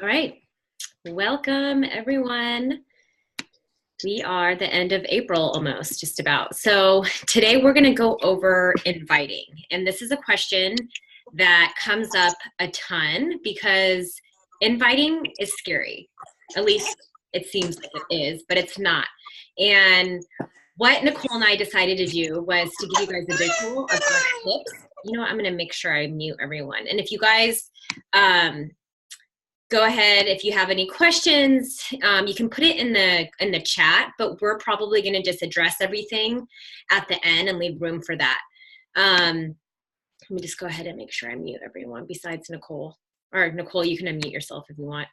All right. Welcome, everyone. We are the end of April almost, just about. So today we're going to go over inviting. And this is a question that comes up a ton because inviting is scary. At least it seems like it is, but it's not. And what Nicole and I decided to do was to give you guys a visual of our tips. You know what? I'm going to make sure I mute everyone. And if you guys go ahead if you have any questions. You can put it in the chat, but we're probably going to just address everything at the end and leave room for that. Let me just go ahead and make sure I mute everyone besides Nicole. Or Nicole, you can unmute yourself if you want.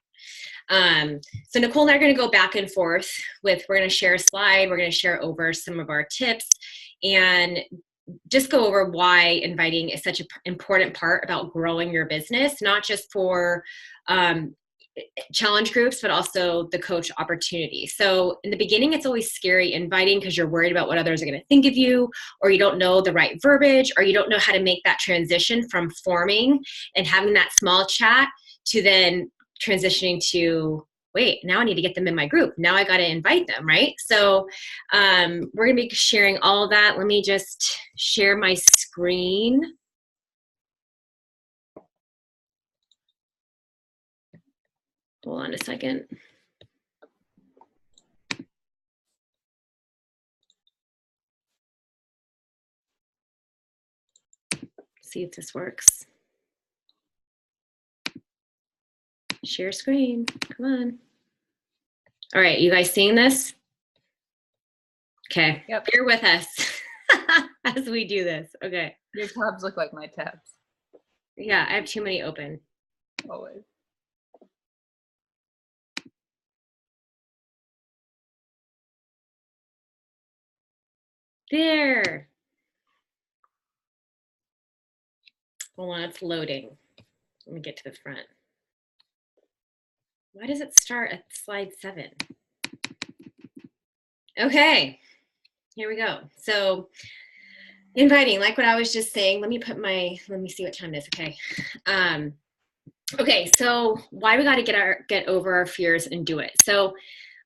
So Nicole and I are going to go back and forth with, we're going to share a slide, we're going to share over some of our tips and just go over why inviting is such an important part about growing your business, not just for challenge groups, but also the coach opportunity. So in the beginning, it's always scary inviting because you're worried about what others are going to think of you, or you don't know the right verbiage, or you don't know how to make that transition from forming and having that small chat to then transitioning to, wait, now I need to get them in my group. Now I got to invite them, right? So we're going to be sharing all of that. Let me just share my screen. Hold on a second. See if this works. Share screen. Come on. All right, you guys seeing this? Okay. Yep. Bear with us as we do this. Okay. Your tabs look like my tabs. Yeah, I have too many open. Always. There. Hold on, it's loading. Let me get to the front. Why does it start at slide 7? Okay, here we go. So inviting, like what I was just saying, let me see what time it is. Okay. Okay, so why we got to get over our fears and do it. So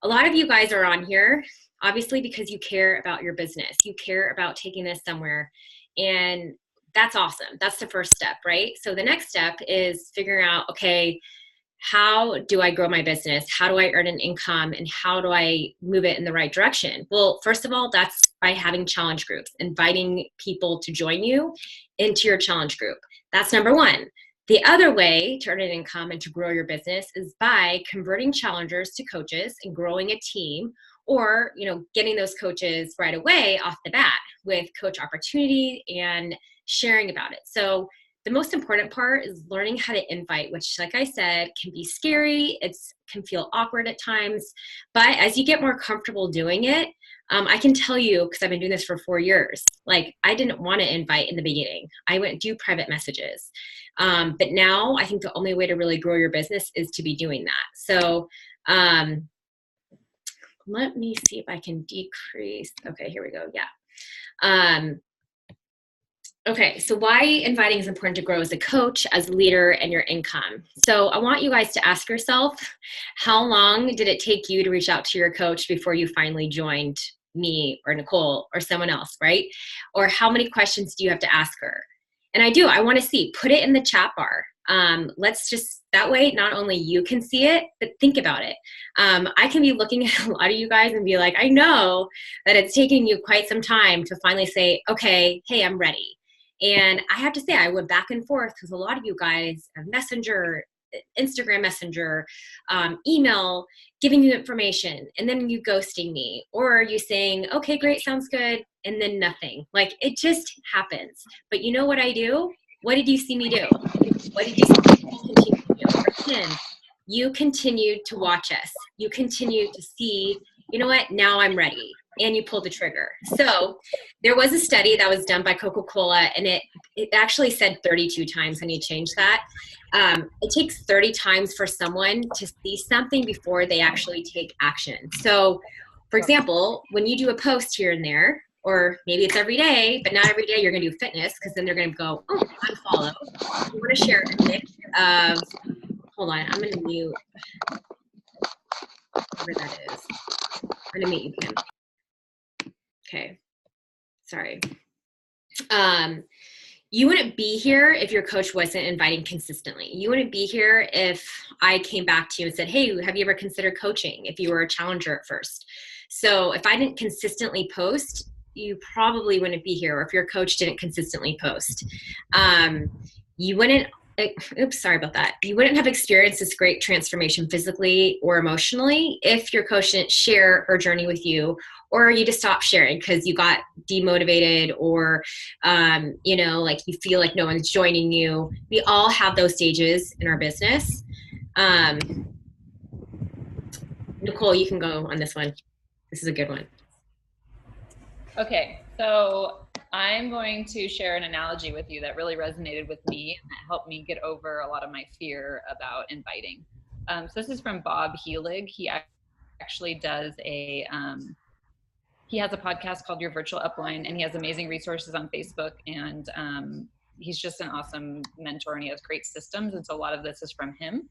a lot of you guys are on here, obviously, because you care about your business. You care about taking this somewhere, and that's awesome. That's the first step, right? So the next step is figuring out, okay, how do I grow my business? How do I earn an income? And how do I move it in the right direction? Well, first of all, that's by having challenge groups, inviting people to join you into your challenge group. That's number one. The other way to earn an income and to grow your business is by converting challengers to coaches and growing a team, or getting those coaches right away off the bat with coach opportunity and sharing about it. So the most important part is learning how to invite, which, like I said, can be scary. It can feel awkward at times, but as you get more comfortable doing it, I can tell you, because I've been doing this for 4 years, like I didn't want to invite in the beginning. I went do private messages. But now I think the only way to really grow your business is to be doing that. So let me see if I can decrease. Okay, here we go. Yeah. Okay, so why inviting is important to grow as a coach, as a leader, and your income. So I want you guys to ask yourself, how long did it take you to reach out to your coach before you finally joined me or Nicole or someone else, right? Or how many questions do you have to ask her? And I want to see, put it in the chat bar. Let's just, that way, not only you can see it, but think about it. I can be looking at a lot of you guys and be like, I know that it's taking you quite some time to finally say, okay, hey, I'm ready. And I have to say, I went back and forth because a lot of you guys have Messenger, Instagram Messenger, email, giving you information, and then you ghosting me, or you saying, okay, great, sounds good, and then nothing. Like, it just happens. But you know what I do? What did you see me do? What did you see me continue to do? You continued to watch us. You continued to see, you know what, now I'm ready. And you pulled the trigger. So there was a study that was done by Coca-Cola, and it actually said 32 times. I need to change that. It takes 30 times for someone to see something before they actually take action. So, for example, when you do a post here and there, or maybe it's every day, but not every day you're going to do fitness, because then they're going to go, oh, unfollow. You want to share a mix of hold on. I'm going to mute whatever that is. I'm going to mute you, Kim. Okay. Sorry. You wouldn't be here if your coach wasn't inviting consistently. You wouldn't be here if I came back to you and said, hey, have you ever considered coaching if you were a challenger at first? So if I didn't consistently post, you probably wouldn't be here, or if your coach didn't consistently post. You wouldn't, oops, sorry about that. You wouldn't have experienced this great transformation physically or emotionally if your coach didn't share her journey with you, or you just stopped sharing because you got demotivated, or, you know, like you feel like no one's joining you. We all have those stages in our business. Nicole, you can go on this one. This is a good one. Okay, so I'm going to share an analogy with you that really resonated with me and that helped me get over a lot of my fear about inviting. So this is from Bob Heelig. He actually does he has a podcast called Your Virtual Upline, and he has amazing resources on Facebook, and he's just an awesome mentor, and he has great systems, and so a lot of this is from him.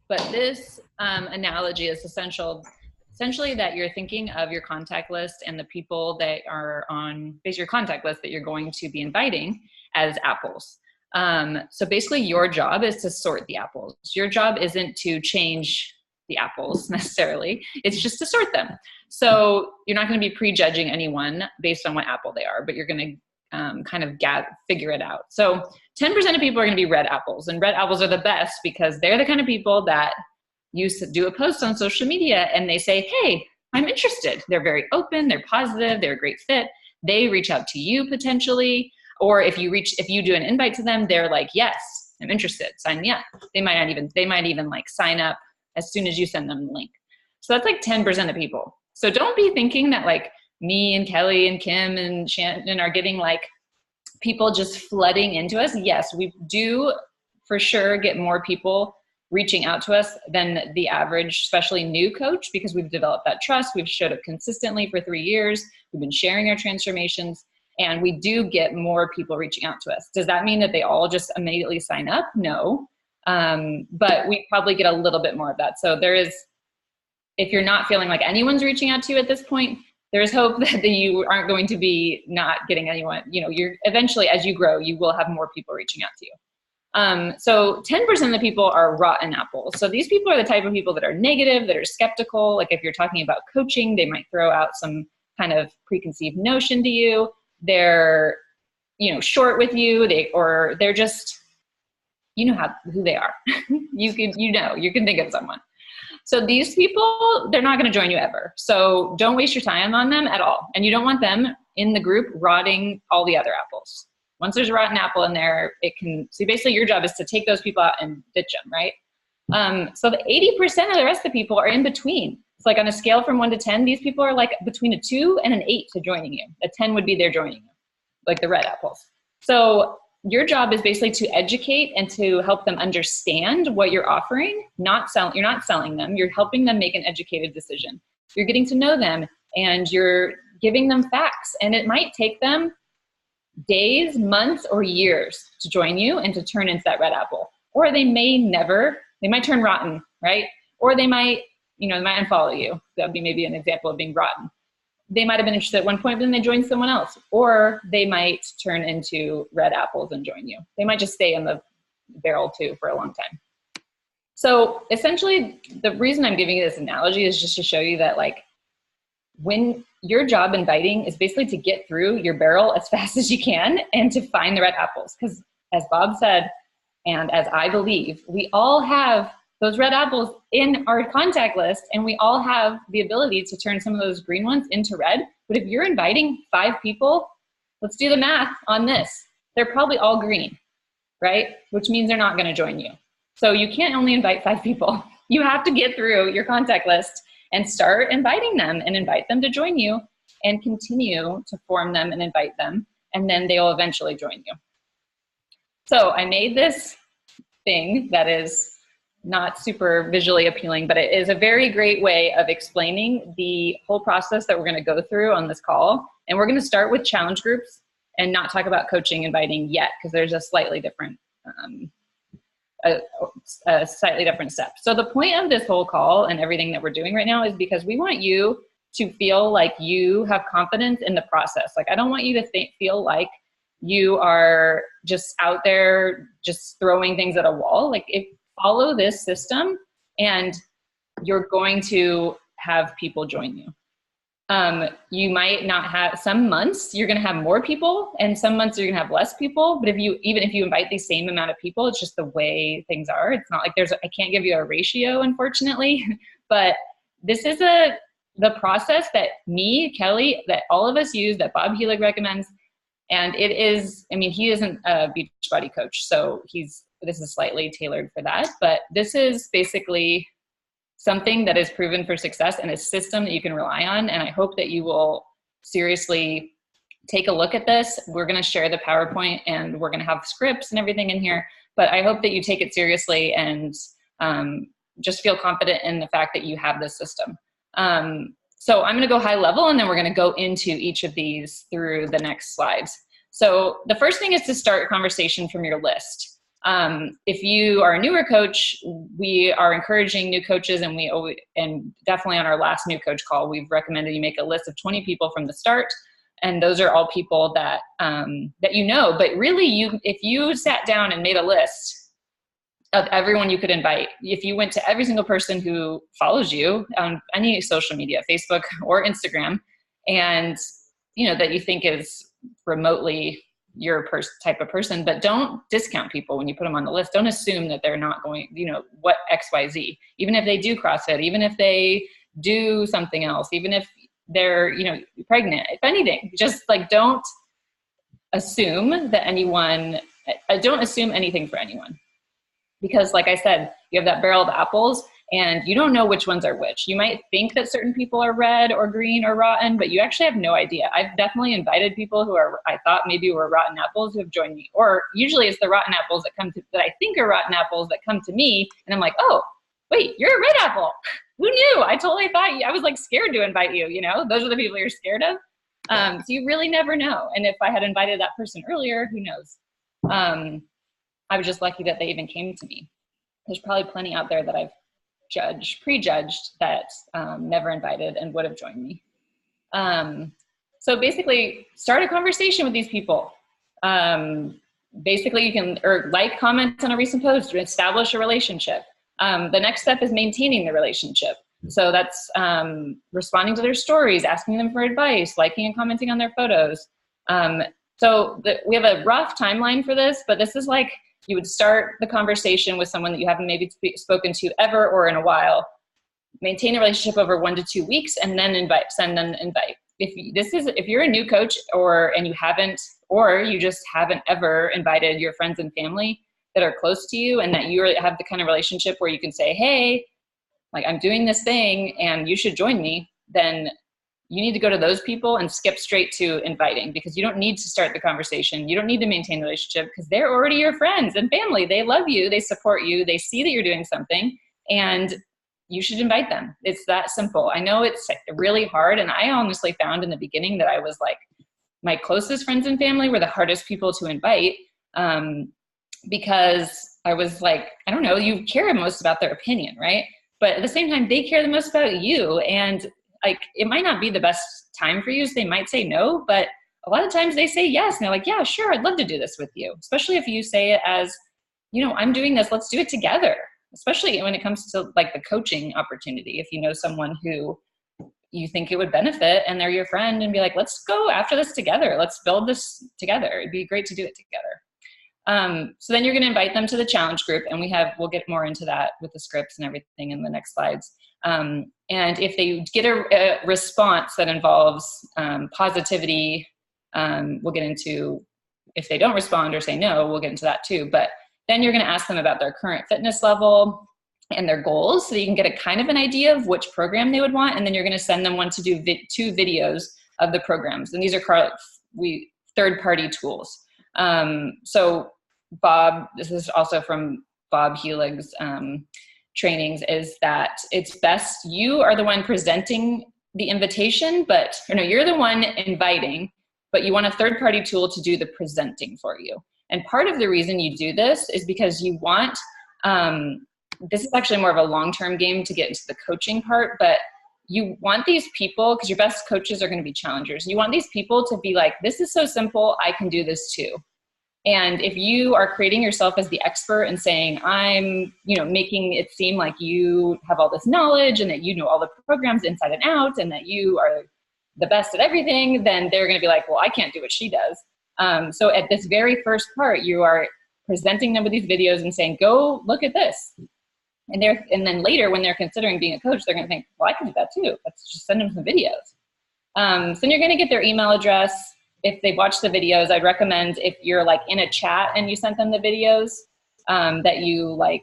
But this analogy is essentially that you're thinking of your contact list and the people that are on basically your contact list that you're going to be inviting as apples. So basically your job is to sort the apples. Your job isn't to change the apples necessarily. It's just to sort them. So you're not going to be prejudging anyone based on what apple they are, but you're going to kind of figure it out. So 10% of people are going to be red apples, and red apples are the best because they're the kind of people that you do a post on social media and they say, hey, I'm interested. They're very open, they're positive, they're a great fit. They reach out to you potentially, or if you do an invite to them, they're like, yes, I'm interested, sign me up. They might even like sign up as soon as you send them the link. So that's like 10% of people. So don't be thinking that like me and Kelly and Kim and Shannon are getting like people just flooding into us. Yes, we do for sure get more people reaching out to us than the average, especially new coach, because we've developed that trust. We've showed up consistently for 3 years. We've been sharing our transformations, and we do get more people reaching out to us. Does that mean that they all just immediately sign up? No. But we probably get a little bit more of that. So if you're not feeling like anyone's reaching out to you at this point, there's hope that you aren't going to be not getting anyone. You know, you're eventually, as you grow, you will have more people reaching out to you. So 10% of the people are rotten apples. So these people are the type of people that are negative, that are skeptical. Like if you're talking about coaching, they might throw out some kind of preconceived notion to you. They're, you know, short with you. They're just, you know who they are. You can think of someone. So these people, they're not going to join you ever. So don't waste your time on them at all. And you don't want them in the group rotting all the other apples. Once there's a rotten apple in there, so basically your job is to take those people out and ditch them, right? So the 80% of the rest of the people are in between. It's like on a scale from 1 to 10, these people are like between a 2 and an 8 to joining you. A 10 would be they're joining you, like the red apples. So your job is basically to educate and to help them understand what you're offering. You're not selling them. You're helping them make an educated decision. You're getting to know them, and you're giving them facts. And it might take them days, months, or years to join you and to turn into that red apple. Or they might turn rotten, right? Or they might unfollow you. That would be maybe an example of being rotten. They might have been interested at one point, but then they joined someone else. Or they might turn into red apples and join you. They might just stay in the barrel too for a long time. So essentially, the reason I'm giving you this analogy is just to show you that like when your job inviting is basically to get through your barrel as fast as you can and to find the red apples. Because as Bob said, and as I believe, we all have those red apples in our contact list, and we all have the ability to turn some of those green ones into red. But if you're inviting 5 people, let's do the math on this. They're probably all green, right? Which means they're not going to join you. So you can't only invite 5 people. You have to get through your contact list and start inviting them and invite them to join you and continue to form them and invite them, and then they'll eventually join you. So I made this thing that is not super visually appealing, but it is a very great way of explaining the whole process that we're going to go through on this call. And we're going to start with challenge groups and not talk about coaching inviting yet, because there's a slightly different a slightly different step. So the point of this whole call and everything that we're doing right now is because we want you to feel like you have confidence in the process. Like, I don't want you to feel like you are just out there just throwing things at a wall. Like, follow this system and you're going to have people join you. You might not have, some months you're going to have more people and some months you're going to have less people. But even if you invite the same amount of people, it's just the way things are. It's not like I can't give you a ratio, unfortunately, but this is the process that me, Kelly, that all of us use, that Bob Helig recommends. And it is, I mean, he isn't a Beachbody coach, so this is slightly tailored for that, but this is basically something that is proven for success and a system that you can rely on. And I hope that you will seriously take a look at this. We're going to share the PowerPoint and we're going to have scripts and everything in here, but I hope that you take it seriously and just feel confident in the fact that you have this system. So I'm going to go high level and then we're going to go into each of these through the next slides. So the first thing is to start a conversation from your list. If you are a newer coach, we are encouraging new coaches, and and definitely on our last new coach call, we've recommended you make a list of 20 people from the start. And those are all people that, that you know, but really if you sat down and made a list of everyone you could invite, if you went to every single person who follows you on any social media, Facebook or Instagram, and that you think is remotely your type of person, but don't discount people when you put them on the list. Don't assume that they're not going, what XYZ, even if they do CrossFit, even if they do something else, even if they're, pregnant, if anything, just like, don't assume that don't assume anything for anyone. Because like I said, you have that barrel of apples and you don't know which ones are which. You might think that certain people are red or green or rotten, but you actually have no idea. I've definitely invited people who I thought maybe were rotten apples who have joined me. Or usually it's the rotten apples that I think are rotten apples that come to me. And I'm like, oh, wait, you're a red apple. Who knew? I totally thought I was like scared to invite you, those are the people you're scared of. So you really never know. And if I had invited that person earlier, who knows? I was just lucky that they even came to me. There's probably plenty out there that I've prejudged that never invited and would have joined me. So basically, start a conversation with these people. Basically, you can comment on a recent post to establish a relationship. The next step is maintaining the relationship. So that's responding to their stories, asking them for advice, liking and commenting on their photos. We have a rough timeline for this, but this is like, you would start the conversation with someone that you haven't maybe spoken to ever or in a while, maintain a relationship over 1 to 2 weeks, and then invite. If you're a new coach and you just haven't ever invited your friends and family that are close to you and that you have the kind of relationship where you can say, hey, like, I'm doing this thing and you should join me, then you need to go to those people and skip straight to inviting, because you don't need to start the conversation. You don't need to maintain the relationship because they're already your friends and family. They love you. They support you. They see that you're doing something and you should invite them. It's that simple. I know it's really hard. And I honestly found in the beginning that I was like, my closest friends and family were the hardest people to invite because I was like, I don't know, you care most about their opinion, right? But at the same time, they care the most about you. And like, it might not be the best time for you, so they might say no, but a lot of times they say yes. And they're like, yeah, sure, I'd love to do this with you. Especially if you say it as, I'm doing this, let's do it together. Especially when it comes to like the coaching opportunity. If you know someone who you think it would benefit and they're your friend, and be like, let's go after this together. Let's build this together. It'd be great to do it together. So then you're going to invite them to the challenge group, and we'll get more into that with the scripts and everything in the next slides. And if they get a response that involves positivity, we'll get into, if they don't respond or say no, we'll get into that too. But then you're going to ask them about their current fitness level and their goals, so that you can get a kind of an idea of which program they would want. And then you're going to send them one to do 2 videos of the programs. And these are third-party tools. So Bob, this is also from Bob Helig's trainings, is that it's best you are the one presenting the invitation, you're the one inviting, but you want a third-party tool to do the presenting for you. And part of the reason you do this is because you want This is actually more of a long-term game to get into the coaching part, but you want these people, because your best coaches are going to be challengers. You want these people to be like, this is so simple, I can do this too. And if you are creating yourself as the expert and saying, I'm, making it seem like you have all this knowledge and that you know all the programs inside and out and that you are the best at everything, then they're going to be like, well, I can't do what she does. So at this very first part, you are presenting them with these videos and saying, go look at this. And then later when they're considering being a coach, they're going to think, well, I can do that too. Let's just send them some videos. So you're going to get their email address. If they've watched the videos, I'd recommend, if you're like in a chat and you sent them the videos, that you like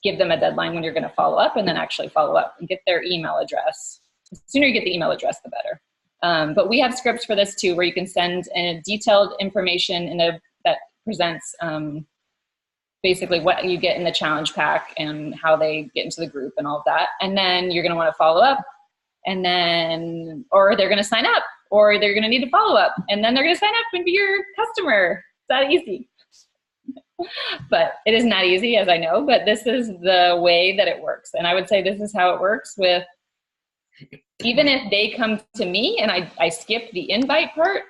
give them a deadline when you're going to follow up, and then actually follow up and get their email address. The sooner you get the email address, the better. But we have scripts for this too, where you can send detailed information that presents basically what you get in the challenge pack and how they get into the group and all of that. And then you're going to want to follow up, and then, or they're going to sign up, or they're going to need to follow up, and then they're going to sign up and be your customer. It's that easy. But it is not easy, as I know, but this is the way that it works. And I would say this is how it works with, even if they come to me and I skip the invite part,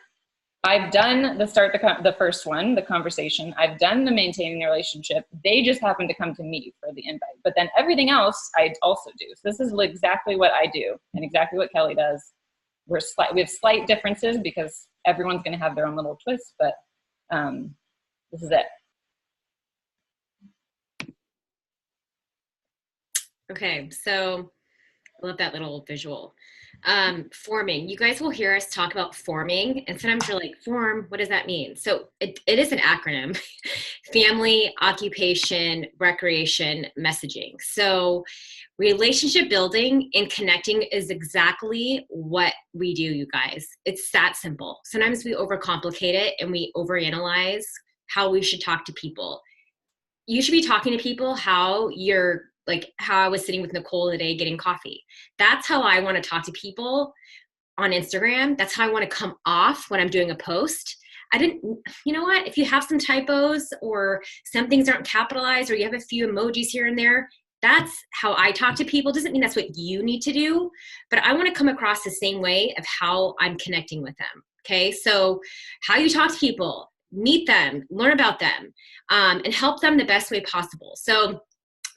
I've done the first one, the conversation. I've done the maintaining the relationship. They just happen to come to me for the invite. But then everything else I also do. So this is exactly what I do and exactly what Kelly does. We have slight differences because everyone's going to have their own little twist, but this is it. Okay, so I love that little visual. Forming. You guys will hear us talk about forming, and sometimes you're like, form, what does that mean? So it is an acronym. Family, occupation, recreation, messaging. So relationship building and connecting is exactly what we do, you guys. It's that simple. Sometimes we overcomplicate it and we overanalyze how we should talk to people. You should be talking to people how I was sitting with Nicole today getting coffee. That's how I want to talk to people on Instagram. That's how I want to come off when I'm doing a post. You know what? If you have some typos or some things aren't capitalized or you have a few emojis here and there, that's how I talk to people. Doesn't mean that's what you need to do, but I want to come across the same way of how I'm connecting with them. Okay. So how you talk to people, meet them, learn about them, and help them the best way possible. So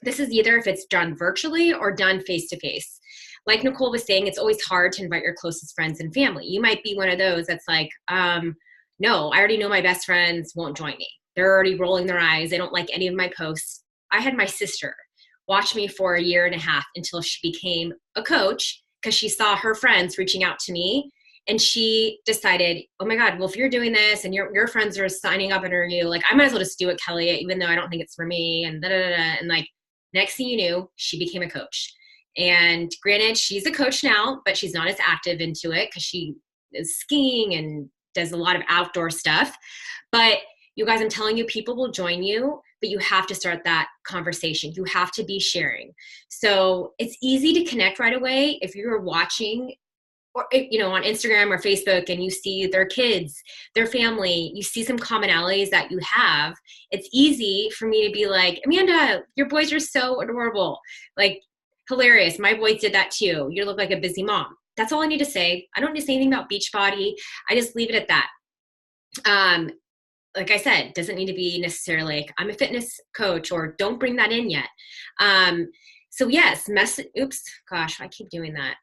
this is either if it's done virtually or done face-to-face. Like Nicole was saying, it's always hard to invite your closest friends and family. You might be one of those that's like, no, I already know my best friends won't join me. They're already rolling their eyes. They don't like any of my posts. I had my sister watch me for 1.5 years until she became a coach because she saw her friends reaching out to me. And she decided, oh my God, well, if you're doing this and your friends are signing up under you, like, I might as well just do it, Kelly, even though I don't think it's for me. And and like, next thing you knew, she became a coach. And granted, she's a coach now, but she's not as active into it because she is skiing and does a lot of outdoor stuff. But you guys, I'm telling you, people will join you, but you have to start that conversation. You have to be sharing. So it's easy to connect right away if you're watching or, on Instagram or Facebook and you see their kids, their family, you see some commonalities that you have. It's easy for me to be like, Amanda, your boys are so adorable. Like, hilarious. My boys did that too. You look like a busy mom. That's all I need to say. I don't need to say anything about Beachbody. I just leave it at that. Like I said, doesn't need to be necessarily like, I'm a fitness coach, or don't bring that in yet. So yes, oops, gosh, I keep doing that.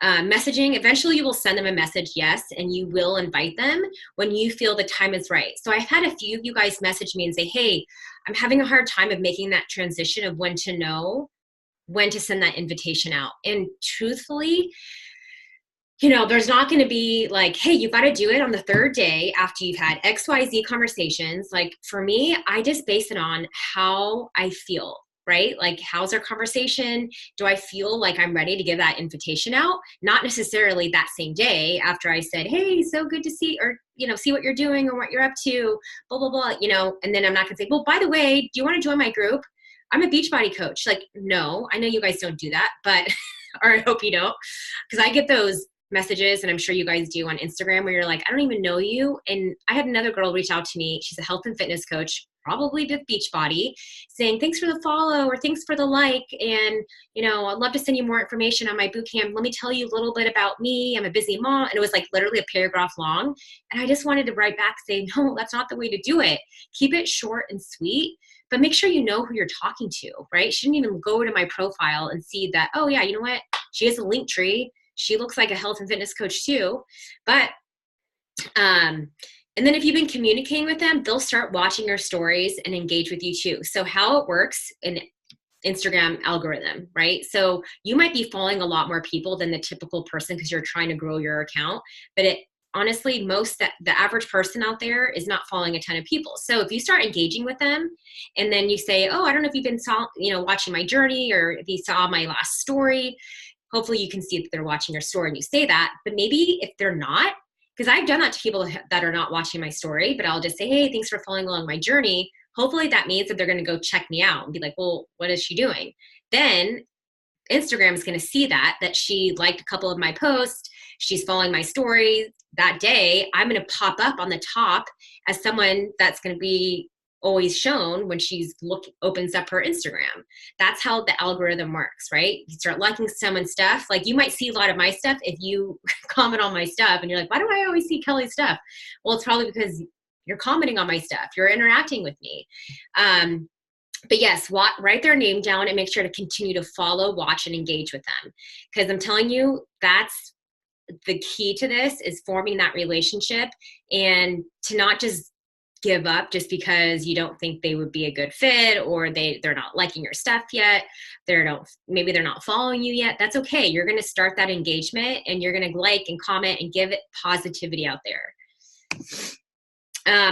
Messaging, eventually you will send them a message, yes, and you will invite them when you feel the time is right. So I've had a few of you guys message me and say, hey, I'm having a hard time of making that transition of when to know when to send that invitation out. And truthfully, there's not going to be like, hey, you got to do it on the 3rd day after you've had XYZ conversations. Like, for me, I just base it on how I feel. Right? Like, how's our conversation? Do I feel like I'm ready to give that invitation out? Not necessarily that same day after I said, hey, so good to see, or, see what you're doing or what you're up to, blah, blah, blah, and then I'm not gonna say, well, by the way, do you want to join my group? I'm a Beachbody coach. Like, no, I know you guys don't do that, but, or I hope you don't, because I get those messages, and I'm sure you guys do on Instagram, where you're like, I don't even know you. And I had another girl reach out to me. She's a health and fitness coach. probably with Beachbody, saying, thanks for the follow or thanks for the like. And, I'd love to send you more information on my boot camp. Let me tell you a little bit about me. I'm a busy mom. And it was like literally a paragraph long. And I just wanted to write back saying, no, that's not the way to do it. Keep it short and sweet, but make sure you know who you're talking to, right? Shouldn't even go to my profile and see that, oh yeah, you know what? She has a link tree. She looks like a health and fitness coach too. But, and then if you've been communicating with them, they'll start watching your stories and engage with you too. So how it works in Instagram algorithm, right? So you might be following a lot more people than the typical person because you're trying to grow your account, but honestly, the average person out there is not following a ton of people. So if you start engaging with them and then you say, oh, I don't know if you've been watching my journey or if you saw my last story, hopefully you can see that they're watching your story and you say that. But maybe if they're not, because I've done that to people that are not watching my story, but I'll just say, hey, thanks for following along my journey. Hopefully that means that they're going to go check me out and be like, well, what is she doing? Then Instagram is going to see that she liked a couple of my posts. She's following my stories that day. I'm going to pop up on the top as someone that's going to be always shown when she's opens up her Instagram. That's how the algorithm works, right? You start liking someone's stuff. Like you might see a lot of my stuff if you comment on my stuff and you're like, why do I always see Kelly's stuff? Well, it's probably because you're commenting on my stuff. You're interacting with me. But yes, write their name down and make sure to continue to follow, watch, and engage with them. Because I'm telling you, that's the key to this, is forming that relationship and to not just give up just because you don't think they would be a good fit or they're not liking your stuff yet. Maybe they're not following you yet. That's okay. You're going to start that engagement and you're going to like and comment and give it positivity out there.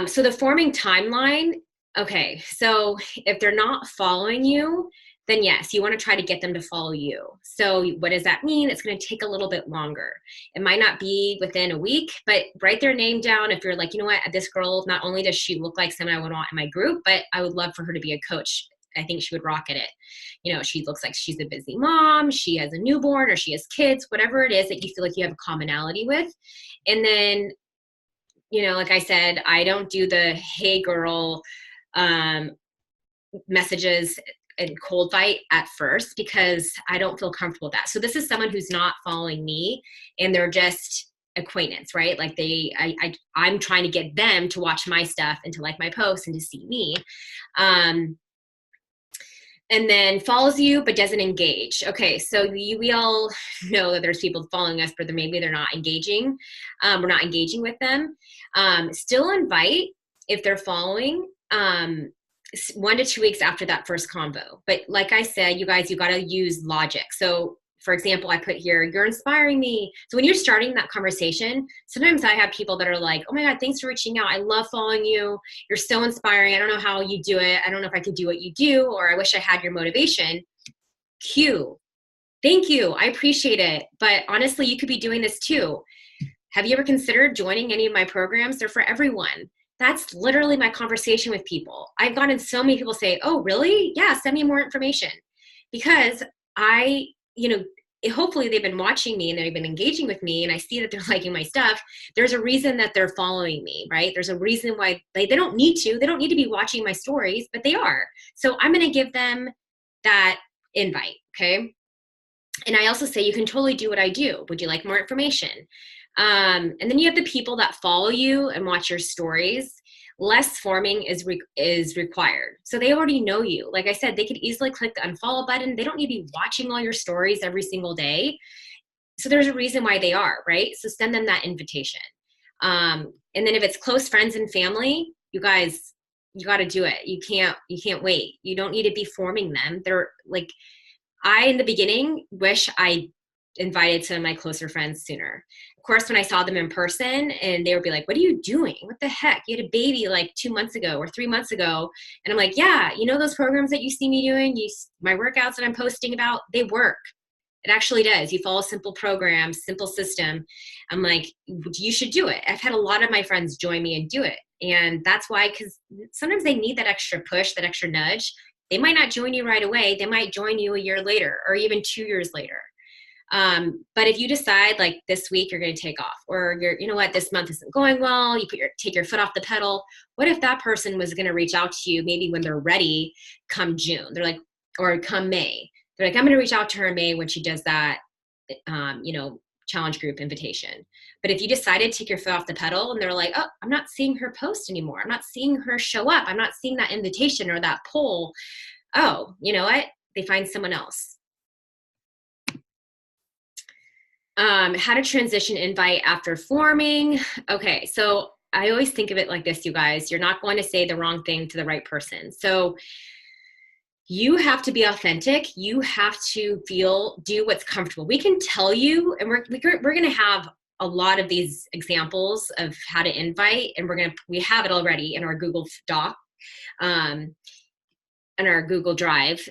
So the forming timeline. Okay. So if they're not following you, then yes, you want to try to get them to follow you. So what does that mean? It's going to take a little bit longer. It might not be within a week, but write their name down. If you're like, you know what, this girl, not only does she look like someone I would want in my group, but I would love for her to be a coach. I think she would rock at it. She looks like she's a busy mom. She has a newborn or she has kids, whatever it is that you feel like you have a commonality with. And then, like I said, I don't do the, hey girl, messages and cold fight at first because I don't feel comfortable with that. So this is someone who's not following me and they're just acquaintance, right? Like I'm trying to get them to watch my stuff and to like my posts and to see me. And then follows you but doesn't engage. Okay, so we all know that there's people following us, but maybe they're not engaging. We're not engaging with them. Still invite if they're following. 1 to 2 weeks after that first convo. But like I said, you guys, you got to use logic. So for example, I put here, you're inspiring me. So when you're starting that conversation, sometimes I have people that are like, oh my God, thanks for reaching out. I love following you. You're so inspiring. I don't know how you do it. I don't know if I could do what you do, or I wish I had your motivation. Q. Thank you. I appreciate it. But honestly, you could be doing this too. Have you ever considered joining any of my programs? They're for everyone. That's literally my conversation with people. I've gotten so many people say, oh, really? Yeah, send me more information. Because hopefully they've been watching me and they've been engaging with me and I see that they're liking my stuff. There's a reason that they're following me, right? There's a reason why they don't need to be watching my stories, but they are. So I'm going to give them that invite. Okay. And I also say, you can totally do what I do. Would you like more information? And then you have the people that follow you and watch your stories. Less forming is required. So they already know you. Like I said, they could easily click the unfollow button. They don't need to be watching all your stories every single day. So there's a reason why they are, right? So send them that invitation. And then if it's close friends and family, you guys, you got to do it. You can't wait. You don't need to be forming them. They're like, in the beginning, wish I invited some of my closer friends sooner. Of course, when I saw them in person and they would be like, what are you doing? What the heck? You had a baby like 2 months ago or 3 months ago. And I'm like, yeah, those programs that you see me doing, my workouts that I'm posting about, they work. It actually does. You follow simple programs, simple system. I'm like, you should do it. I've had a lot of my friends join me and do it. And that's why, because sometimes they need that extra push, that extra nudge. They might not join you right away. They might join you a year later or even 2 years later. But if you decide like this week you're going to take off, or you're, you know what, this month isn't going well, you take your foot off the pedal. What if that person was going to reach out to you maybe when they're ready come June? They're like, or come May. They're like, I'm going to reach out to her in May when she does that, challenge group invitation. But if you decided to take your foot off the pedal and they're like, oh, I'm not seeing her post anymore, I'm not seeing her show up, I'm not seeing that invitation or that poll. Oh, you know what? They find someone else. How to transition invite after forming. Okay, so I always think of it like this, you guys. You're not going to say the wrong thing to the right person. So you have to be authentic. You have to do what's comfortable. We can tell you, and we're going to have a lot of these examples of how to invite, and we have it already in our Google Doc, in our Google Drive.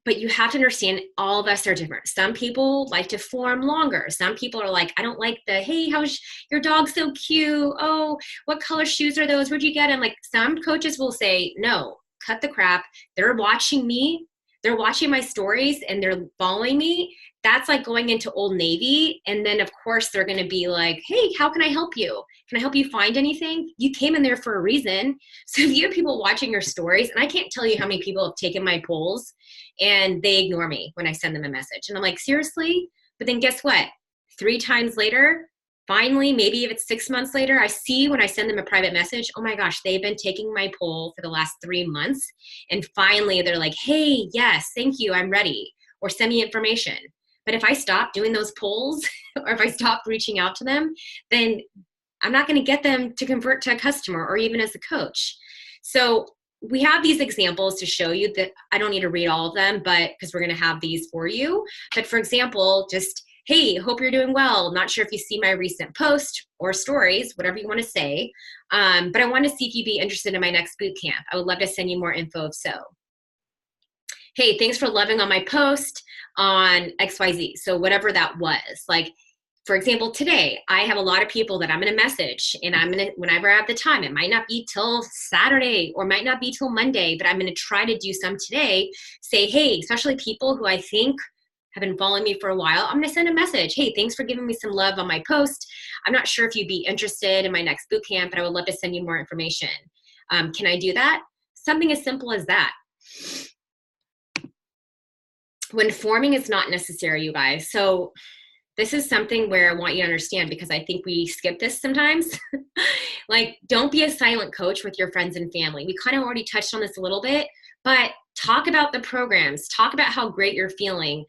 But you have to understand all of us are different. Some people like to form longer. Some people are like, I don't like hey, how's your dog so cute? Oh, what color shoes are those? Where'd you get them? Like, some coaches will say, no, cut the crap. They're watching me. They're watching my stories and they're following me. That's like going into Old Navy. And then of course they're going to be like, hey, how can I help you? Can I help you find anything? You came in there for a reason. So if you have people watching your stories, and I can't tell you how many people have taken my polls and they ignore me when I send them a message. And I'm like, seriously? But then guess what? 3 times later, finally, maybe if it's 6 months later, I see when I send them a private message, oh my gosh, they've been taking my poll for the last 3 months. And finally they're like, hey, yes, thank you, I'm ready. Or send me information. But if I stop doing those polls or if I stop reaching out to them, then I'm not going to get them to convert to a customer or even as a coach. So we have these examples to show you that I don't need to read all of them, but because we're going to have these for you. But for example, just, hey, hope you're doing well. Not sure if you see my recent post or stories, whatever you want to say. But I want to see if you'd be interested in my next boot camp. I would love to send you more info if so. Hey, thanks for loving on my post on XYZ. So whatever that was, like, for example, today, I have a lot of people that I'm going to message, and I'm going to, whenever I have the time, it might not be till Saturday or might not be till Monday, but I'm going to try to do some today, say, hey, especially people who I think have been following me for a while, I'm going to send a message. Hey, thanks for giving me some love on my post. I'm not sure if you'd be interested in my next boot camp, but I would love to send you more information. Can I do that? Something as simple as that. When forming is not necessary, you guys. So this is something where I want you to understand, because I think we skip this sometimes. Like, don't be a silent coach with your friends and family. We kind of already touched on this a little bit, but talk about the programs. Talk about how great you're feeling.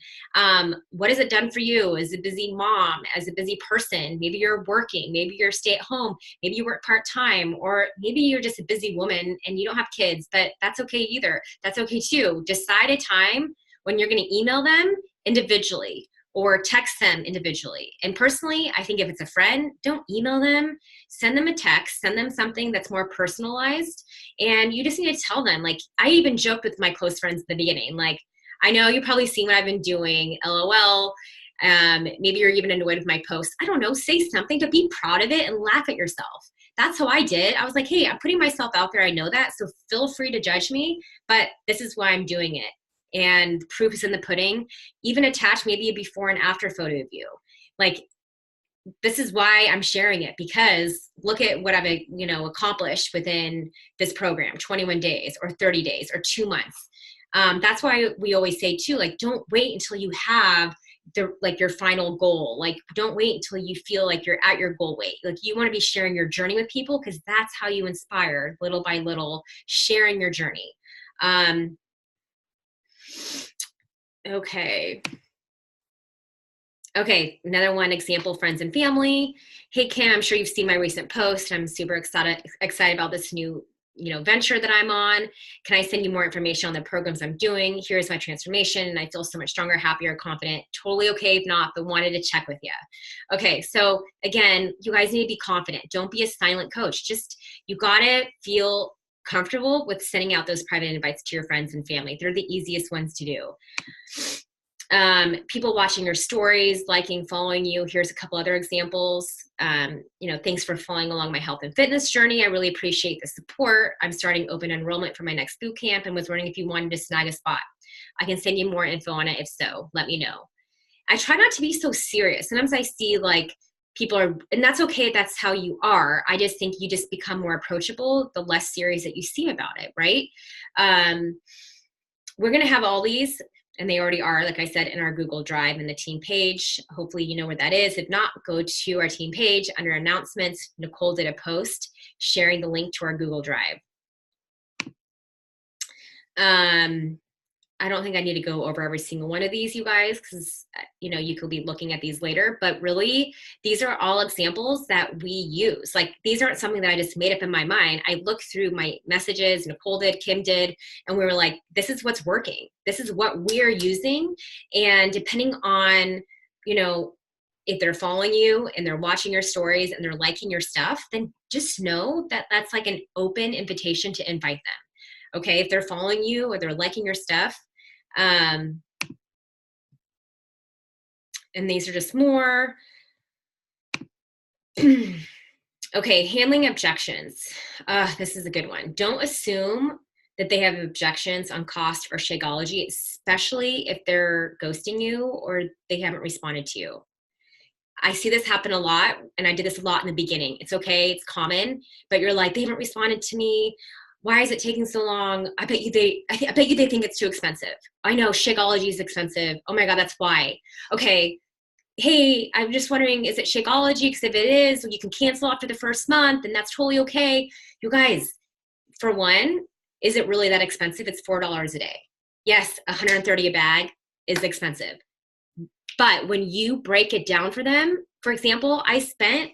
What has it done for you as a busy mom, as a busy person? Maybe you're working. Maybe you're stay at home. Maybe you work part-time, or maybe you're just a busy woman and you don't have kids, but that's okay either. That's okay too. Decide a time when you're going to email them individually or text them individually. And personally, I think if it's a friend, don't email them, send them a text, send them something that's more personalized. And you just need to tell them, like, I even joked with my close friends at the beginning, like, I know you've probably seen what I've been doing, LOL. Maybe you're even annoyed with my post. I don't know, say something to be proud of it and laugh at yourself. That's how I did. I was like, hey, I'm putting myself out there. I know that. So feel free to judge me, but this is why I'm doing it. And proof is in the pudding. Even attach maybe a before and after photo of you. Like, this is why I'm sharing it, because look at what I've, accomplished within this program, 21 days or 30 days or 2 months. That's why we always say too, like, don't wait until you have your final goal. Like, don't wait until you feel like you're at your goal weight. Like, you want to be sharing your journey with people, because that's how you inspire, little by little, sharing your journey. Okay, another one example, friends and family. Hey, Kim, I'm sure you've seen my recent post. I'm super excited about this new venture that I'm on. Can I send you more information on the programs I'm doing? Here's my transformation, and I feel so much stronger, happier, confident. Totally okay if not, but wanted to check with you. Okay, so again, you guys need to be confident. Don't be a silent coach. Just, you gotta feel comfortable with sending out those private invites to your friends and family. They're the easiest ones to do. People watching your stories, liking, following you. Here's a couple other examples. Thanks for following along my health and fitness journey. I really appreciate the support. I'm starting open enrollment for my next boot camp and was wondering if you wanted to snag a spot. I can send you more info on it. If so, let me know. I try not to be so serious. Sometimes I see like people are, and that's okay. That's how you are. I just think you just become more approachable the less serious that you seem about it, right? We're going to have all these, and they already are, like I said, in our Google Drive and the team page. Hopefully you know where that is. If not, go to our team page under announcements. Nicole did a post sharing the link to our Google Drive. I don't think I need to go over every single one of these, you guys, because you could be looking at these later, but really these are all examples that we use. Like, these aren't something that I just made up in my mind. I looked through my messages, Nicole did, Kim did, and we were like, this is what's working. This is what we're using. And depending on, if they're following you and they're watching your stories and they're liking your stuff, then just know that that's like an open invitation to invite them. Okay, if they're following you or they're liking your stuff, and these are just more. Okay, handling objections. This is a good one. Don't assume that they have objections on cost or Shakeology, especially if they're ghosting you or they haven't responded to you. I see this happen a lot, and I did this a lot in the beginning. It's okay, it's common, but you're like, they haven't responded to me. Why is it taking so long? I bet you they think it's too expensive. I know Shakeology is expensive. Oh my God, that's why. Okay, hey, I'm just wondering, is it Shakeology? Because if it is, you can cancel after the first month, and that's totally okay. You guys, for one, is it really that expensive? It's $4 a day. Yes, $130 a bag is expensive. But when you break it down for them, for example, I spent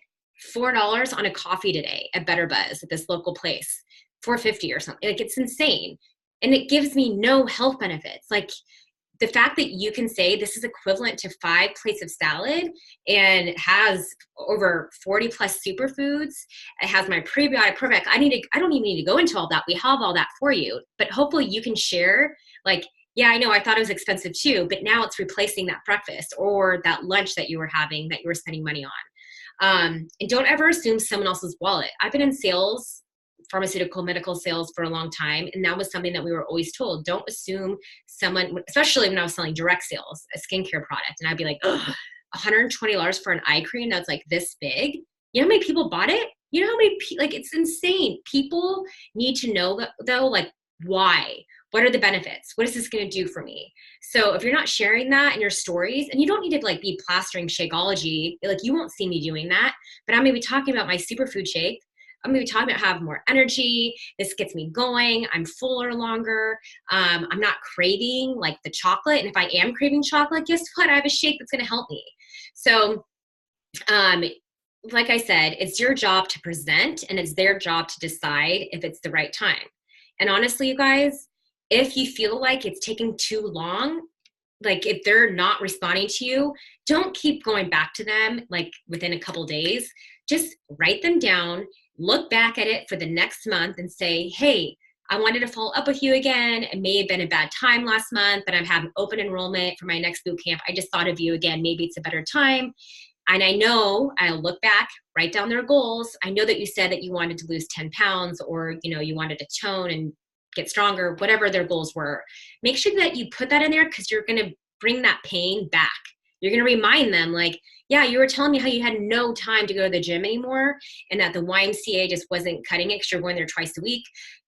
$4 on a coffee today at Better Buzz at this local place. $4.50 or something. Like, it's insane. And it gives me no health benefits. Like, the fact that you can say this is equivalent to 5 plates of salad and has over 40 plus superfoods. It has my prebiotic, probiotic. I don't even need to go into all that. We have all that for you. But hopefully you can share, like, yeah, I know, I thought it was expensive too, but now it's replacing that breakfast or that lunch that you were having that you were spending money on. And don't ever assume someone else's wallet. I've been in sales, pharmaceutical medical sales, for a long time, and that was something that we were always told. Don't assume someone, especially when I was selling direct sales, a skincare product, and I'd be like, ugh, $120 for an eye cream that's like this big. You know how many people bought it? You know how many like, it's insane. People need to know that, though, like, why? What are the benefits? What is this going to do for me? So if you're not sharing that in your stories, and you don't need to like be plastering Shakeology, like, you won't see me doing that, but I'm going to be talking about my superfood shake. I'm going to be talking about how I have more energy. This gets me going. I'm fuller longer. I'm not craving like the chocolate. And if I am craving chocolate, guess what? I have a shake that's going to help me. So, like I said, it's your job to present, and it's their job to decide if it's the right time. And honestly, you guys, if you feel like it's taking too long, like if they're not responding to you, don't keep going back to them like within a couple days. Just write them down, look back at it for the next month and say, hey, I wanted to follow up with you again. It may have been a bad time last month, but I'm having open enrollment for my next boot camp. I just thought of you again. Maybe it's a better time. And I know I'll look back, write down their goals. I know that you said that you wanted to lose 10 pounds or, you wanted to tone and get stronger, whatever their goals were. Make sure that you put that in there, because you're going to bring that pain back. You're going to remind them, like, yeah, you were telling me how you had no time to go to the gym anymore and that the YMCA just wasn't cutting it because you're going there twice a week.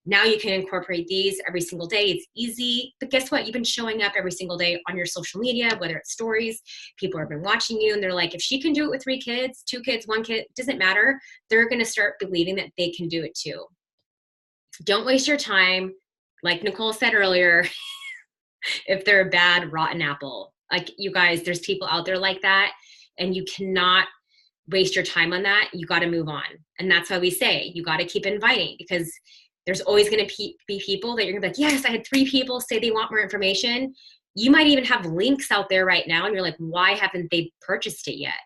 Now you can incorporate these every single day. It's easy. But guess what? You've been showing up every single day on your social media, whether it's stories. People have been watching you, and they're like, if she can do it with 3 kids, 2 kids, 1 kid, doesn't matter. They're going to start believing that they can do it too. Don't waste your time. Like Nicole said earlier, if they're a bad, rotten apple. Like, you guys, there's people out there like that, and you cannot waste your time on that. You got to move on. And that's why we say you got to keep inviting, because there's always going to be people that you're going to be like, yes, I had 3 people say they want more information. You might even have links out there right now, and you're like, why haven't they purchased it yet?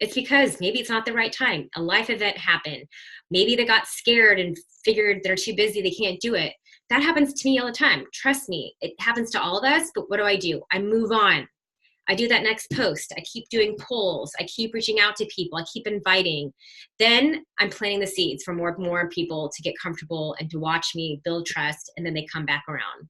It's because maybe it's not the right time. A life event happened. Maybe they got scared and figured they're too busy, they can't do it. That happens to me all the time. Trust me, it happens to all of us, but what do? I move on. I do that next post. I keep doing polls. I keep reaching out to people. I keep inviting. Then I'm planting the seeds for more people to get comfortable and to watch me build trust, and then they come back around.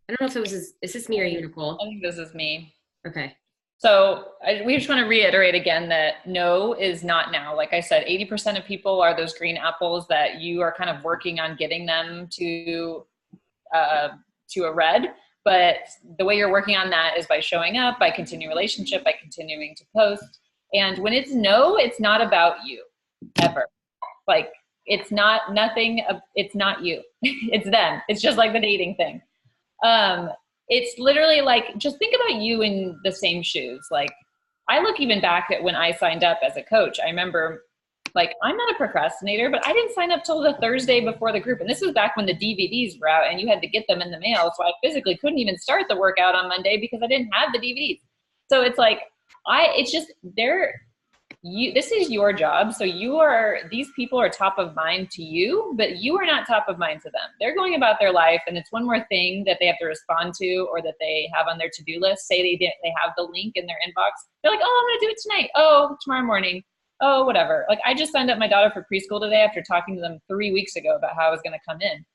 I don't know if it was, is this me or you, I Nicole? think this is me. Okay. So we just want to reiterate again that no is not now. Like I said, 80% of people are those green apples that you are kind of working on getting them uh, to a red. But the way you're working on that is by showing up, by continuing relationship, by continuing to post. And when it's no, it's not about you ever. Like it's not nothing. It's not you. It's them. It's just like the dating thing. Um, it's literally like, just think about you in the same shoes. Like I look even back at when I signed up as a coach. I remember like, I'm not a procrastinator, but I didn't sign up till the Thursday before the group. And this was back when the DVDs were out and you had to get them in the mail. So I physically couldn't even start the workout on Monday because I didn't have the DVDs. So it's like, it's just, this is your job. So these people are top of mind to you, but you are not top of mind to them. They're going about their life and it's one more thing that they have to respond to or that they have on their to-do list. Say they have the link in their inbox. They're like, oh, I'm going to do it tonight. Oh, tomorrow morning. Oh, whatever. Like I just signed up my daughter for preschool today after talking to them 3 weeks ago about how I was going to come in.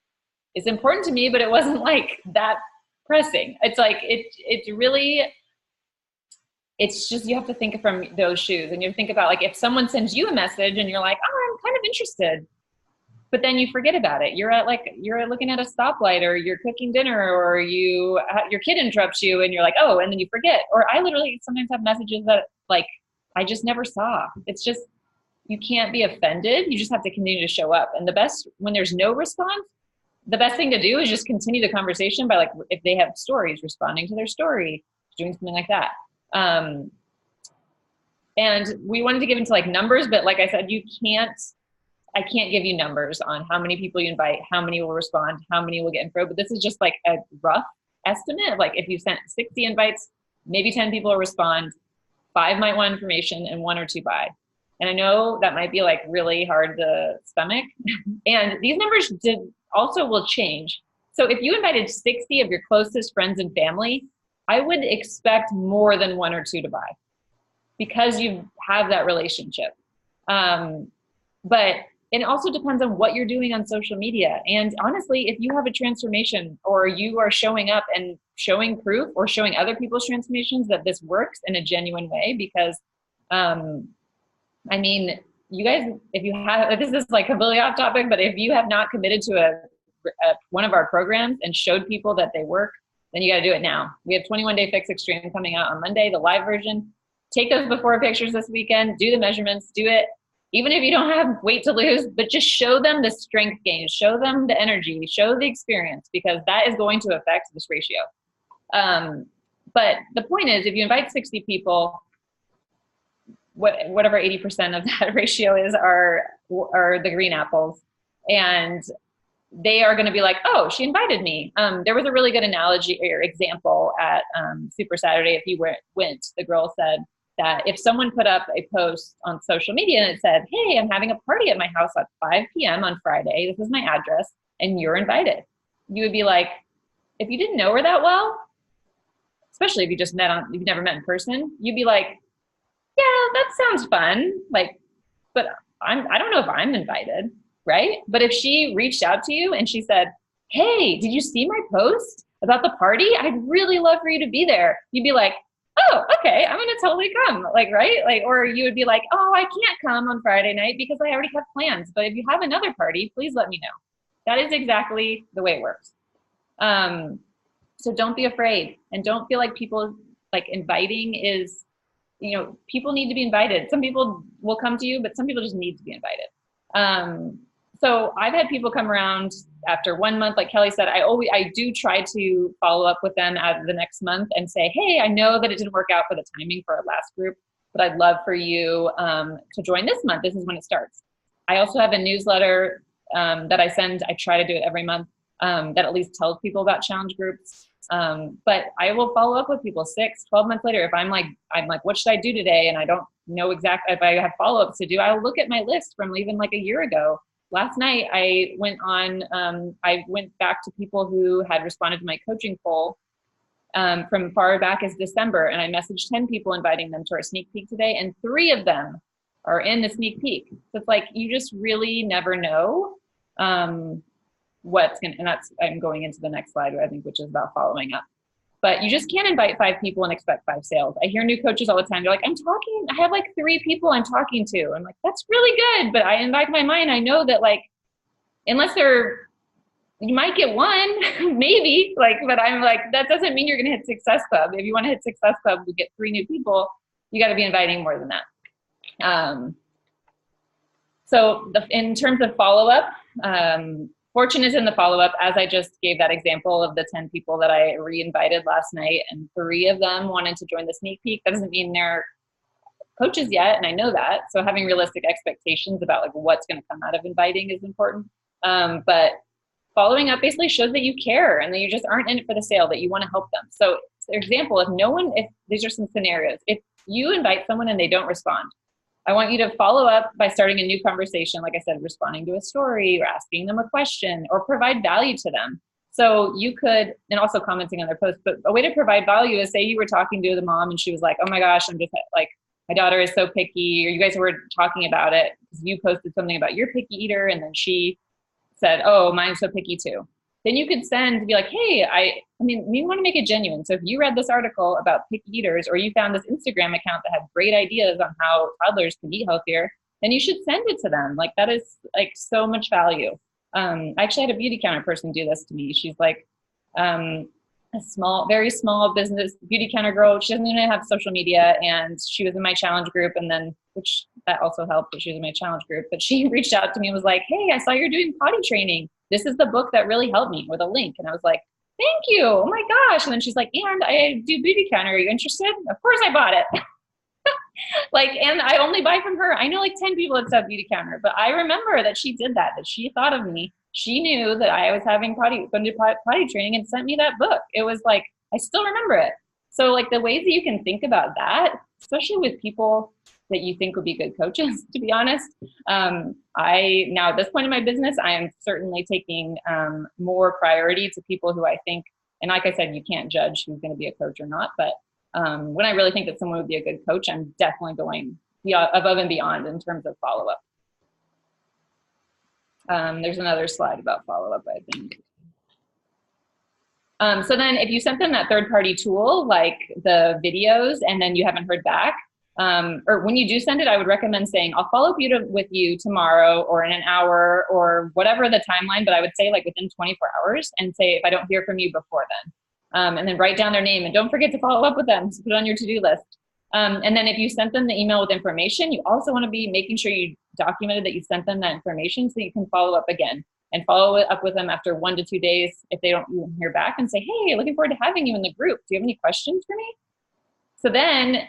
It's important to me, but it wasn't like that pressing. It's like, it's really, it's just, you have to think from those shoes and you think about like, if someone sends you a message and you're like, oh, I'm kind of interested, but then you forget about it. You're looking at a stoplight or you're cooking dinner or your kid interrupts you and you're like, oh, and then you forget. Or I literally sometimes have messages that like, I just never saw. It's just, you can't be offended. You just have to continue to show up. And when there's no response, the best thing to do is just continue the conversation by like, if they have stories, responding to their story, doing something like that. And we wanted to give into like numbers, but like I said, I can't give you numbers on how many people you invite, how many will respond, how many will get info, but this is just like a rough estimate. Like if you sent 60 invites, maybe 10 people will respond, 5 might want information and 1 or 2 buy. And I know that might be like really hard to stomach. And these numbers also will change. So if you invited 60 of your closest friends and family, I would expect more than 1 or 2 to buy because you have that relationship. But it also depends on what you're doing on social media. And honestly, if you have a transformation or you are showing up and showing proof or showing other people's transformations that this works in a genuine way, because I mean, you guys, this is like completely off topic, but if you have not committed to one of our programs and showed people that they work, then you got to do it now. We have 21 Day Fix Extreme coming out on Monday, the live version. Take those before pictures this weekend, do the measurements, do it. Even if you don't have weight to lose, but just show them the strength gains, show them the energy, show the experience, because that is going to affect this ratio. But the point is, if you invite 60 people, whatever 80% of that ratio is are the green apples. And they are going to be like, oh, she invited me. There was a really good analogy or example at Super Saturday. If you went, the girl said that if someone put up a post on social media and it said, hey, I'm having a party at my house at 5 p.m. on Friday. This is my address and you're invited. You would be like, if you didn't know her that well, especially if you've never met in person, you'd be like, yeah, that sounds fun. Like, but I don't know if I'm invited, right? But if she reached out to you and she said, hey, did you see my post about the party? I'd really love for you to be there. You'd be like, oh, okay, I'm gonna totally come. Like, right? Like, or you would be like, oh, I can't come on Friday night because I already have plans. But if you have another party, please let me know. That is exactly the way it works. So don't be afraid and don't feel like people like inviting is, people need to be invited. Some people will come to you, but some people just need to be invited. So I've had people come around after 1 month, like Kelly said, I do try to follow up with them at the next month and say, hey, I know that it didn't work out for the timing for our last group, but I'd love for you to join this month. This is when it starts. I also have a newsletter that I send. I try to do it every month that at least tells people about challenge groups. But I will follow up with people 6, 12 months later. If I'm like, what should I do today? And I don't know exactly if I have follow-ups to do, I'll look at my list from even like a year ago. Last night I went back to people who had responded to my coaching poll from far back as December. And I messaged 10 people inviting them to our sneak peek today. And 3 of them are in the sneak peek. So it's like, you just really never know and that's, I'm going into the next slide, I think, which is about following up. But you just can't invite 5 people and expect 5 sales. I hear new coaches all the time. They're like, I have like 3 people I'm talking to. I'm like, that's really good. But in back of my mind, I know that like, unless you might get 1, maybe, like, but I'm like, that doesn't mean you're going to hit Success Club. If you want to hit Success Club, we get 3 new people, you got to be inviting more than that. So in terms of follow-up, fortune is in the follow-up, as I just gave that example of the 10 people that I re-invited last night, and 3 of them wanted to join the sneak peek. That doesn't mean they're coaches yet, and I know that. So having realistic expectations about like what's going to come out of inviting is important. But following up basically shows that you care and that you just aren't in it for the sale, that you want to help them. So for example, if these are some scenarios, if you invite someone and they don't respond, I want you to follow up by starting a new conversation. Like I said, responding to a story or asking them a question or provide value to them. So you could, and also commenting on their post, but a way to provide value is, say you were talking to the mom and she was like, oh my gosh, I'm just like, my daughter is so picky, or you guys were talking about it because you posted something about your picky eater, and then she said, oh, mine's so picky too. Then you could send to be like, hey, I mean, we want to make it genuine. So if you read this article about picky eaters, or you found this Instagram account that had great ideas on how toddlers can eat healthier, then you should send it to them. Like, that is like so much value. I actually had a beauty counter person do this to me. She's like a very small business beauty counter girl. She doesn't even have social media, and she was in my challenge group, and then, which that also helped that she was in my challenge group, but she reached out to me and was like, hey, I saw you're doing potty training. This is the book that really helped me, with a link. And I was like, thank you. Oh my gosh. And then she's like, and I do beauty counter. Are you interested? Of course I bought it. Like, and I only buy from her. I know like 10 people that sell beauty counter, but I remember that she did that she thought of me. She knew that I was having potty training and sent me that book. It was like, I still remember it. So like the ways that you can think about that, especially with people that you think would be good coaches, to be honest. Now at this point in my business, I am certainly taking more priority to people who I think, and like I said, you can't judge who's going to be a coach or not, but when I really think that someone would be a good coach, I'm definitely going above and beyond in terms of follow-up. There's another slide about follow-up, I think. So then if you sent them that third-party tool, like the videos, and then you haven't heard back, or when you do send it, I would recommend saying, I'll follow up with you tomorrow or in an hour or whatever the timeline, but I would say like within 24 hours, and say if I don't hear from you before then. And then write down their name, and don't forget to follow up with them. So put it on your to-do list. And then if you sent them the email with information, you also want to be making sure you documented that you sent them that information, so you can follow up again and follow up with them after 1 to 2 days if they don't even hear back, and say, hey, looking forward to having you in the group. Do you have any questions for me? So then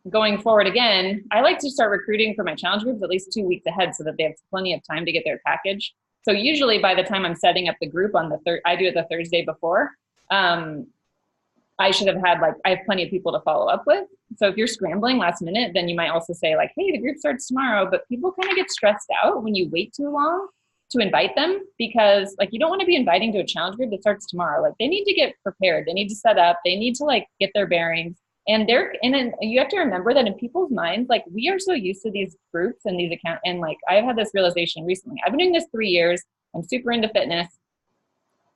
going forward again, I like to start recruiting for my challenge groups at least 2 weeks ahead, so that they have plenty of time to get their package. So usually by the time I'm setting up the group on I do it the Thursday before, I should have had I have plenty of people to follow up with. So if you're scrambling last minute, then you might also say like, hey, the group starts tomorrow, but people kind of get stressed out when you wait too long to invite them, because like you don't want to be inviting to a challenge group that starts tomorrow. Like they need to get prepared. They need to set up. They need to like get their bearings. And you have to remember that in people's minds, like we are so used to these groups and these accounts. And like I've had this realization recently. I've been doing this 3 years. I'm super into fitness.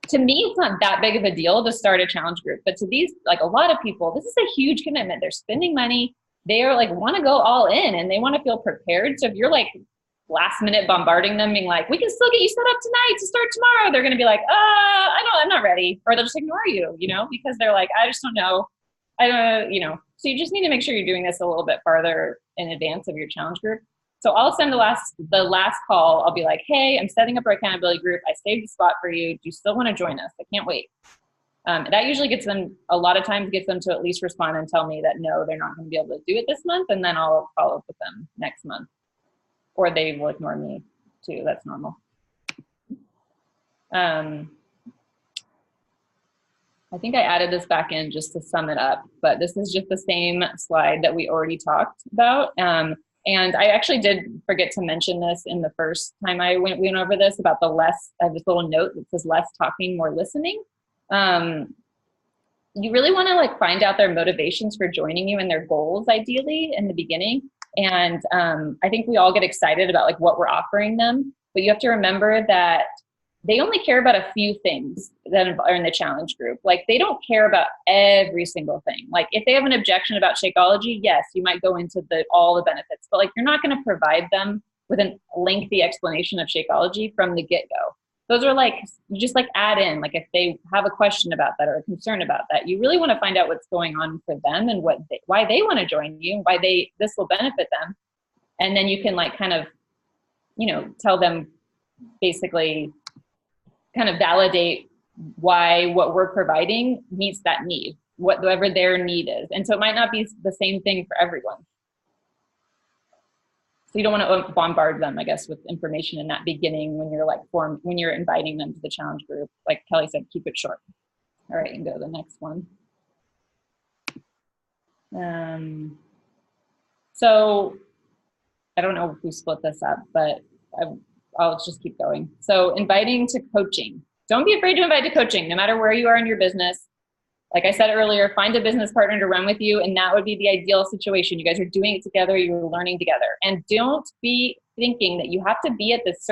To me, it's not that big of a deal to start a challenge group, but to these, like a lot of people, this is a huge commitment. They're spending money. They are like, want to go all in, and they want to feel prepared. So if you're like last minute bombarding them being like, we can still get you set up tonight to start tomorrow, they're going to be like, I'm not ready. Or they'll just ignore you, because they're like, I just don't know. So you just need to make sure you're doing this a little bit farther in advance of your challenge group. So I'll send the last call. I'll be like, hey, I'm setting up our accountability group. I saved a spot for you. Do you still want to join us? I can't wait. That usually a lot of times gets them to at least respond and tell me that no, they're not going to be able to do it this month. And then I'll follow up with them next month. Or they will ignore me too. That's normal. I think I added this back in just to sum it up, but this is just the same slide that we already talked about. And I actually did forget to mention this in the first time I went over this about I have this little note that says less talking, more listening. You really want to find out their motivations for joining you and their goals, ideally, in the beginning. And I think we all get excited about what we're offering them, but you have to remember that they only care about a few things that are in the challenge group. Like they don't care about every single thing. Like if they have an objection about Shakeology, yes, you might go into all the benefits, but like you're not going to provide them with a lengthy explanation of Shakeology from the get-go. Those are like, you just like add in, like if they have a question about that or a concern about that, you really want to find out what's going on for them and why they want to join you, why this will benefit them. And then you can like kind of, tell them basically kind of validate why what we're providing meets that need, whatever their need is. And so it might not be the same thing for everyone. So you don't want to bombard them, I guess, with information in that beginning when you're when you're inviting them to the challenge group. Like Kelly said, keep it short. All right, you can go to the next one. So I don't know if we split this up, but I'll just keep going. So inviting to coaching. Don't be afraid to invite to coaching, no matter where you are in your business. Like I said earlier, find a business partner to run with you, and that would be the ideal situation. You guys are doing it together, you're learning together. And don't be thinking that you have to be at this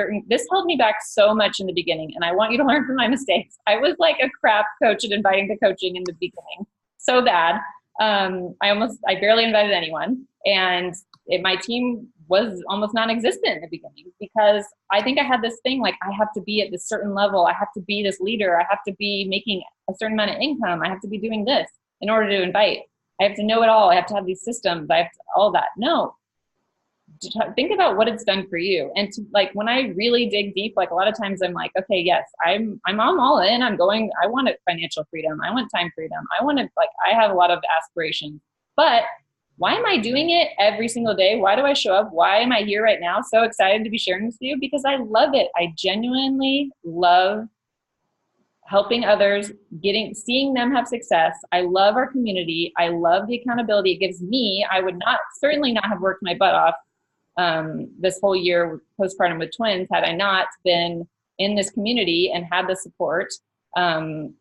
held me back so much in the beginning, and I want you to learn from my mistakes. I was like a crap coach at inviting to coaching in the beginning. So bad. I barely invited anyone, and my team was almost non-existent in the beginning because I think I had this thing like I have to be at this certain level, I have to be this leader, I have to be making a certain amount of income, I have to be doing this in order to invite, I have to know it all, I have to have these systems, I have to, all that. No, think about what it's done for you. And like when I really dig deep, like a lot of times I'm like, okay, yes, I'm all in, I want financial freedom, I want time freedom, I have a lot of aspirations, but why am I doing it every single day? Why do I show up? Why am I here right now? So excited to be sharing this with you because I love it. I genuinely love helping others, seeing them have success. I love our community. I love the accountability it gives me. I would certainly not have worked my butt off this whole year postpartum with twins had I not been in this community and had the support and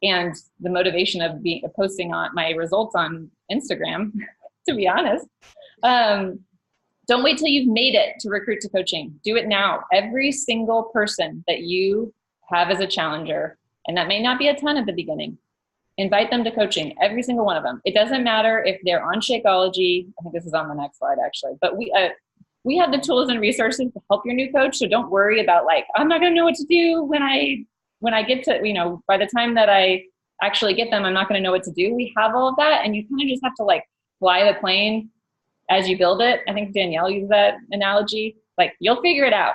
the motivation of posting on my results on Instagram. To be honest, don't wait till you've made it to recruit to coaching. Do it now. Every single person that you have as a challenger, and that may not be a ton at the beginning, invite them to coaching, every single one of them. It doesn't matter if they're on Shakeology. I think this is on the next slide actually, but we have the tools and resources to help your new coach. So don't worry about like, I'm not gonna know what to do when I get to, by the time that I actually get them, I'm not gonna know what to do. We have all of that, and you kind of just have to like fly the plane as you build it. I think Danielle used that analogy. Like you'll figure it out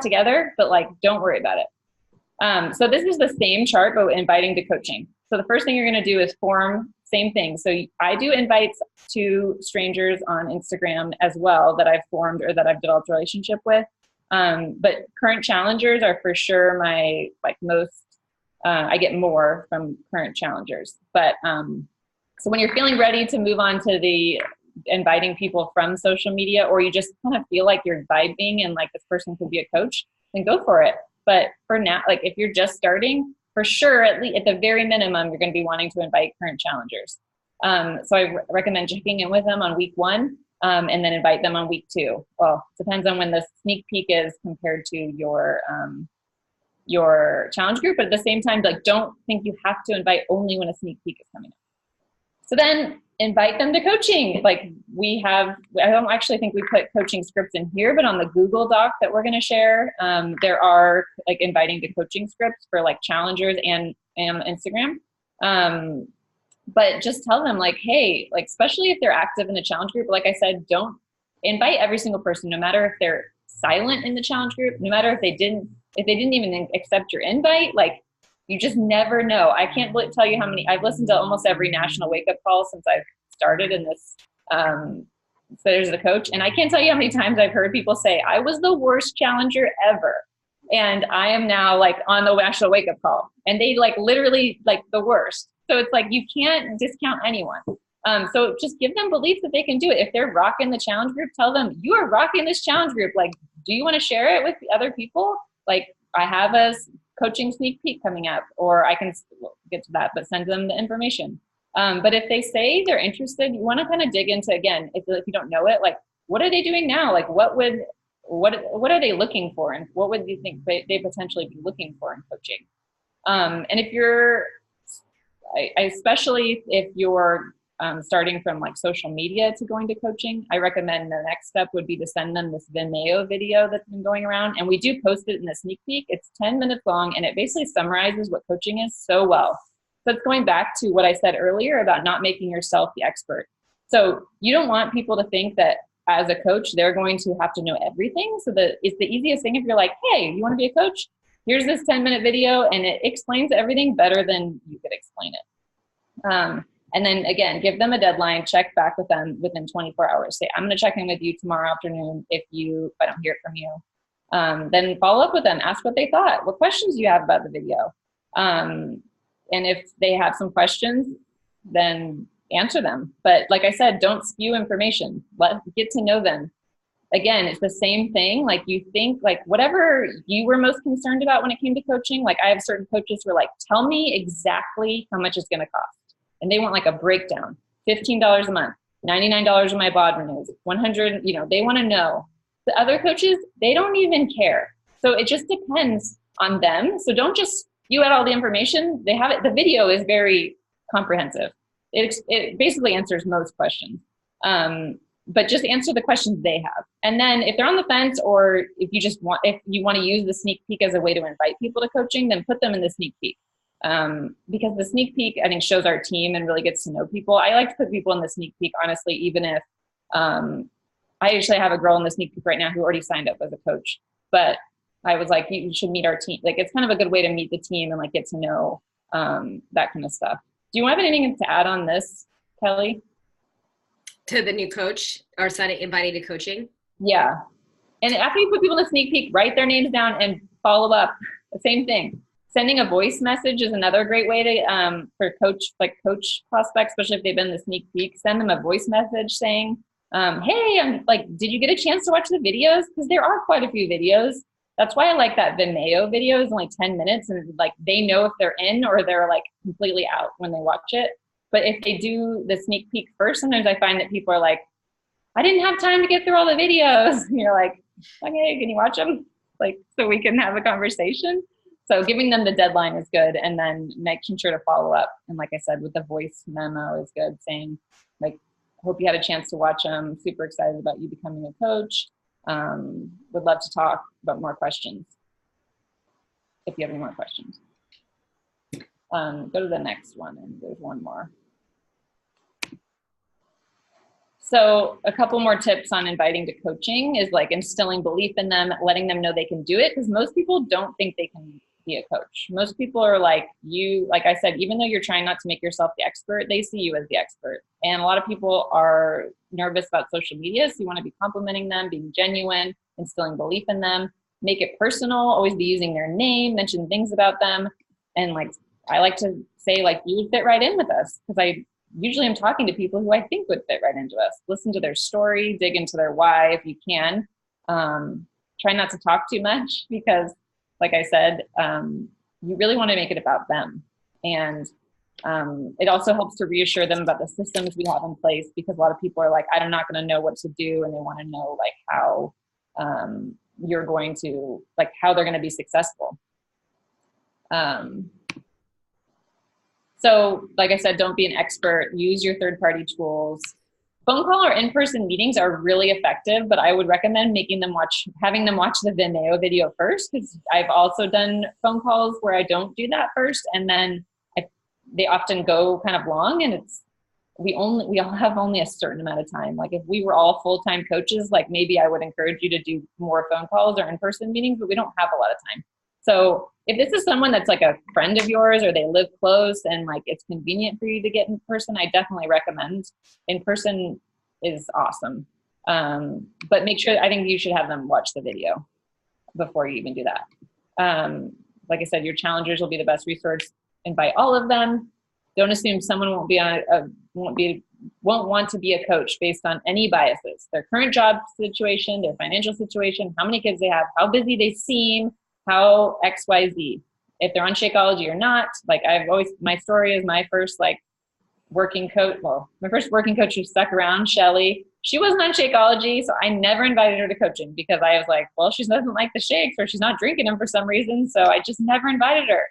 together, but like, don't worry about it. So this is the same chart, but inviting to coaching. So the first thing you're going to do is form, same thing. So I do invites to strangers on Instagram as well that I've formed or that I've developed a relationship with. But current challengers are for sure my most, I get more from current challengers, but so when you're feeling ready to move on to the inviting people from social media, or you just kind of feel like you're vibing and like this person could be a coach, then go for it. But for now, like if you're just starting, for sure, at the very minimum, you're going to be wanting to invite current challengers. So I recommend checking in with them on week 1 and then invite them on week 2. Well, it depends on when the sneak peek is compared to your challenge group. But at the same time, like don't think you have to invite only when a sneak peek is coming up. So then invite them to coaching. Like I don't actually think we put coaching scripts in here, but on the Google Doc that we're going to share, there are like inviting to coaching scripts for like challengers and Instagram. But just tell them like, hey, like, especially if they're active in the challenge group, like I said, don't invite every single person, no matter if they're silent in the challenge group, no matter if they didn't even accept your invite, like, you just never know. I can't tell you how many, I've listened to almost every national wake up call since I've started in this, so there's the coach. And I can't tell you how many times I've heard people say, I was the worst challenger ever. And I am now like on the national wake up call, and they like literally like the worst. So it's like, you can't discount anyone. So just give them belief that they can do it. If they're rocking the challenge group, tell them you are rocking this challenge group. Like, do you want to share it with other people? Like, I have a coaching sneak peek coming up, or I can get to that, but send them the information. But if they say they're interested, you want to kind of dig into, again, if you don't know it, like, what are they doing now? Like, what would what are they looking for, and what would you think they potentially be looking for in coaching? And if you're, especially if you're starting from like social media to going to coaching, I recommend the next step would be to send them this Vimeo video that's been going around. And we do post it in the sneak peek. It's 10 minutes long, and it basically summarizes what coaching is so well. So it's going back to what I said earlier about not making yourself the expert. So you don't want people to think that as a coach, they're going to have to know everything. So it's the easiest thing if you're like, hey, you want to be a coach? Here's this 10-minute video, and it explains everything better than you could explain it. And then again, give them a deadline, check back with them within 24 hours. Say, I'm going to check in with you tomorrow afternoon if I don't hear it from you. Then follow up with them, ask what they thought. What questions do you have about the video? And if they have some questions, then answer them. But like I said, don't spew information. Get to know them. Again, it's the same thing. Like you think like whatever you were most concerned about when it came to coaching, like I have certain coaches who are like, tell me exactly how much it's going to cost. And they want like a breakdown, $15 a month, $99 when my bod renews, 100, they want to know. The other coaches, they don't even care. So it just depends on them. So don't just spew out all the information. They have it. The video is very comprehensive. It basically answers most questions. But just answer the questions they have. And then if they're on the fence, or if you want to use the sneak peek as a way to invite people to coaching, then put them in the sneak peek. Because the sneak peek, I think, shows our team and really gets to know people. I like to put people in the sneak peek, honestly, even if I actually have a girl in the sneak peek right now who already signed up as a coach. But I was like, you should meet our team. Like, it's kind of a good way to meet the team and like get to know that kind of stuff. Do you have anything to add on this, Kelly? To the new coach or inviting to coaching? Yeah. And after you put people in the sneak peek, write their names down and follow up. The same thing. Sending a voice message is another great way to for coach prospects, especially if they've been in the sneak peek. Send them a voice message saying, hey, I'm like, did you get a chance to watch the videos? Because there are quite a few videos. That's why I like that Vimeo video is only 10 minutes, and like they know if they're in or they're like completely out when they watch it. But if they do the sneak peek first, sometimes I find that people are like, I didn't have time to get through all the videos. And you're like, okay, can you watch them? Like, so we can have a conversation. So giving them the deadline is good. And then making sure to follow up. And like I said, with the voice memo is good, saying like, hope you had a chance to watch them. Super excited about you becoming a coach. Would love to talk about more questions. If you have any more questions. Go to the next one, and there's one more. So a couple more tips on inviting to coaching is like instilling belief in them, letting them know they can do it, because most people don't think they can be a coach. Most people are like I said, even though you're trying not to make yourself the expert, they see you as the expert. And a lot of people are nervous about social media, so you want to be complimenting them, being genuine, instilling belief in them, make it personal, always be using their name, mention things about them. And like, I like to say, like, you would fit right in with us, because I usually am talking to people who I think would fit right into us. Listen to their story, dig into their why if you can. Try not to talk too much, because like I said, you really want to make it about them. And it also helps to reassure them about the systems we have in place, because a lot of people are like, I'm not going to know what to do. And they want to know like how you're going to, like how they're going to be successful. So like I said, don't be an expert, use your third-party tools. Phone call or in-person meetings are really effective, but I would recommend having them watch the Vimeo video first, because I've also done phone calls where I don't do that first. And then they often go kind of long, and we all have only a certain amount of time. Like if we were all full-time coaches, like maybe I would encourage you to do more phone calls or in-person meetings, but we don't have a lot of time. So if this is someone that's like a friend of yours, or they live close and like it's convenient for you to get in person, I definitely recommend. In person is awesome. But make sure, I think you should have them watch the video before you even do that. Like I said, your challengers will be the best resource. Invite all of them. Don't assume someone won't want to be a coach based on any biases. Their current job situation, their financial situation, how many kids they have, how busy they seem, how XYZ. If they're on Shakeology or not, like my story is my first like working coach, well, my first working coach who stuck around, Shelly, she wasn't on Shakeology, so I never invited her to coaching because I was like, well, she doesn't like the shakes or she's not drinking them for some reason, so I just never invited her.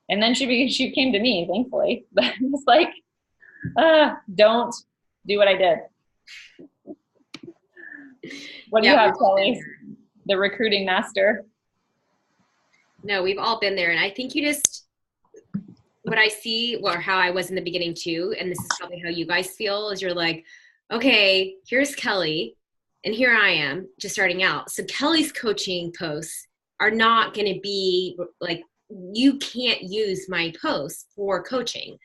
And then she came to me, thankfully. But it's like, don't do what I did. What do you have, Kelly? The recruiting master. No, we've all been there. And I think what I see, or how I was in the beginning too, and this is probably how you guys feel, is you're like, okay, here's Kelly, and here I am just starting out. So Kelly's coaching posts are not going to be like, you can't use my posts for coaching.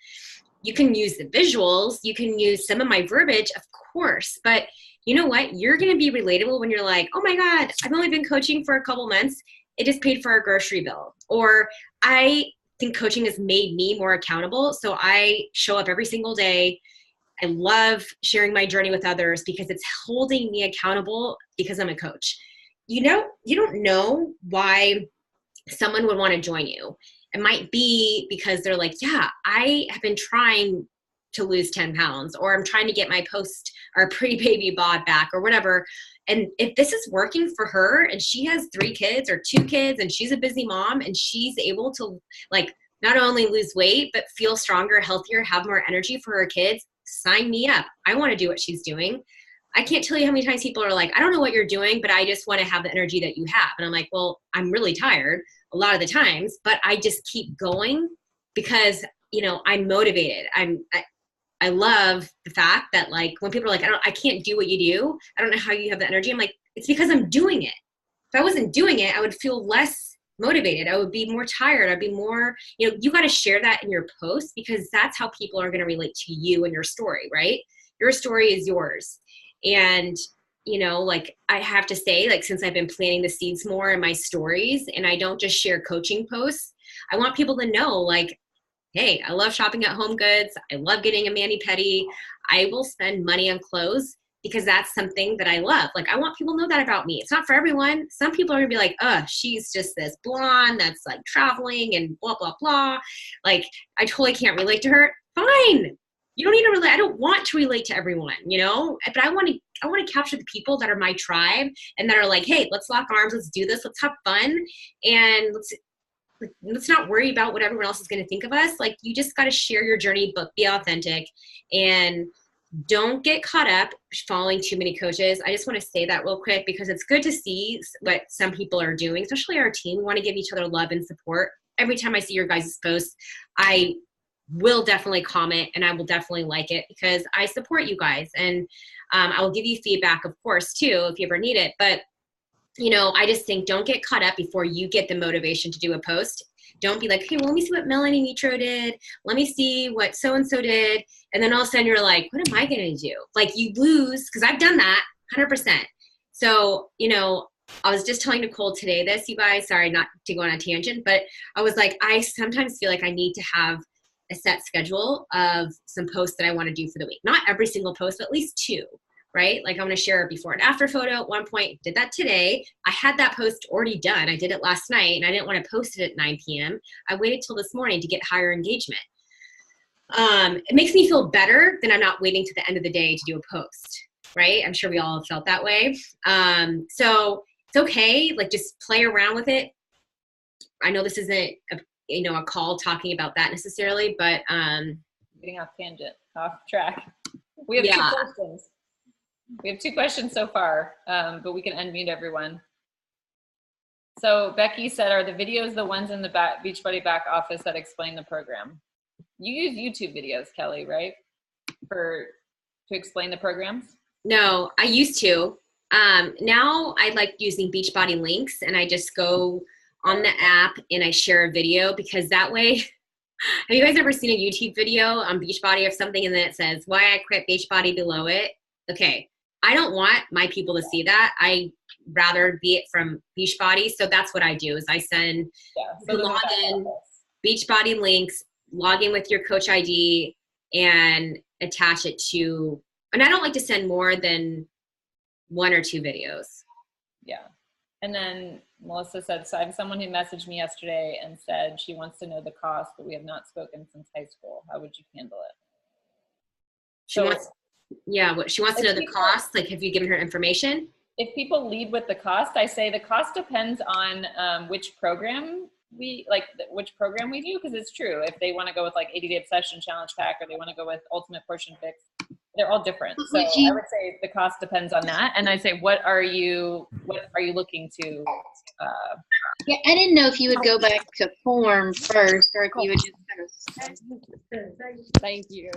You can use the visuals, you can use some of my verbiage, of course, but you know what? You're going to be relatable when you're like, oh my God, I've only been coaching for a couple months. It just paid for our grocery bill. Or I think coaching has made me more accountable. So I show up every single day. I love sharing my journey with others because it's holding me accountable because I'm a coach. You don't know why someone would want to join you. It might be because they're like, yeah, I have been trying to lose 10 pounds, or I'm trying to get my post or pretty baby bod back or whatever. And if this is working for her and she has 3 kids or 2 kids and she's a busy mom and she's able to like not only lose weight, but feel stronger, healthier, have more energy for her kids, sign me up. I want to do what she's doing. I can't tell you how many times people are like, I don't know what you're doing, but I just want to have the energy that you have. And I'm like, well, I'm really tired a lot of the times, but I just keep going because, I'm motivated. I love the fact that like when people are like, I can't do what you do. I don't know how you have the energy. I'm like, it's because I'm doing it. If I wasn't doing it, I would feel less motivated. I would be more tired. I'd be more, you got to share that in your post because that's how people are going to relate to you and your story, right? Your story is yours. And, like I have to say, like, since I've been planting the seeds more in my stories and I don't just share coaching posts, I want people to know like, hey, I love shopping at Home Goods. I love getting a mani-pedi. I will spend money on clothes because that's something that I love. Like, I want people to know that about me. It's not for everyone. Some people are gonna be like, she's just this blonde that's like traveling and blah, blah, blah. Like, I totally can't relate to her. Fine. You don't need to relate. I don't want to relate to everyone, but I want to capture the people that are my tribe and that are like, hey, let's lock arms. Let's do this. Let's have fun. And let's not worry about what everyone else is going to think of us. Like, you just got to share your journey, but be authentic and don't get caught up following too many coaches. I just want to say that real quick because it's good to see what some people are doing, especially our team. We want to give each other love and support. Every time I see your guys' posts, I will definitely comment and I will definitely like it because I support you guys. And I will give you feedback, of course, too, if you ever need it. But I just think don't get caught up before you get the motivation to do a post. Don't be like, okay, well, let me see what Melanie Mitro did. Let me see what so-and-so did. And then all of a sudden you're like, what am I going to do? Like, you lose, because I've done that 100%. So, I was just telling Nicole today this, you guys, sorry not to go on a tangent, but I was like, I sometimes feel like I need to have a set schedule of some posts that I want to do for the week. Not every single post, but at least 2. Right? Like, I'm going to share a before and after photo at one point. Did that today. I had that post already done. I did it last night and I didn't want to post it at 9 p.m. I waited till this morning to get higher engagement. It makes me feel better than I'm not waiting to the end of the day to do a post, right? I'm sure we all have felt that way. So it's okay. Like, just play around with it. I know this isn't a call talking about that necessarily, but getting off tangent, off track. We have 2 questions. We have 2 questions so far, but we can unmute everyone. So Becky said, are the videos the ones in the Beachbody back office that explain the program? You use YouTube videos, Kelly, right? To explain the programs? No, I used to. Now I like using Beachbody links and I just go on the app and I share a video because that way, have you guys ever seen a YouTube video on Beachbody of something and then it says, why I quit Beachbody below it? Okay. I don't want my people to see that. I rather be it from Beachbody. So that's what I do is I send log in Beachbody links, log in with your coach ID and attach it to, and I don't like to send more than 1 or 2 videos. Yeah. And then Melissa said, so I have someone who messaged me yesterday and said she wants to know the cost, but we have not spoken since high school. How would you handle it? She wants, yeah, what she wants to know the cost. Like, have you given her information? If people lead with the cost, I say the cost depends on which program we which program we do, because it's true. If they want to go with like 80-day obsession challenge pack, or they want to go with ultimate portion fix, they're all different. So I would say the cost depends on that. And I say, what are you looking to? Yeah, I didn't know if you would go back to form first, or if you would just kind of. Thank you.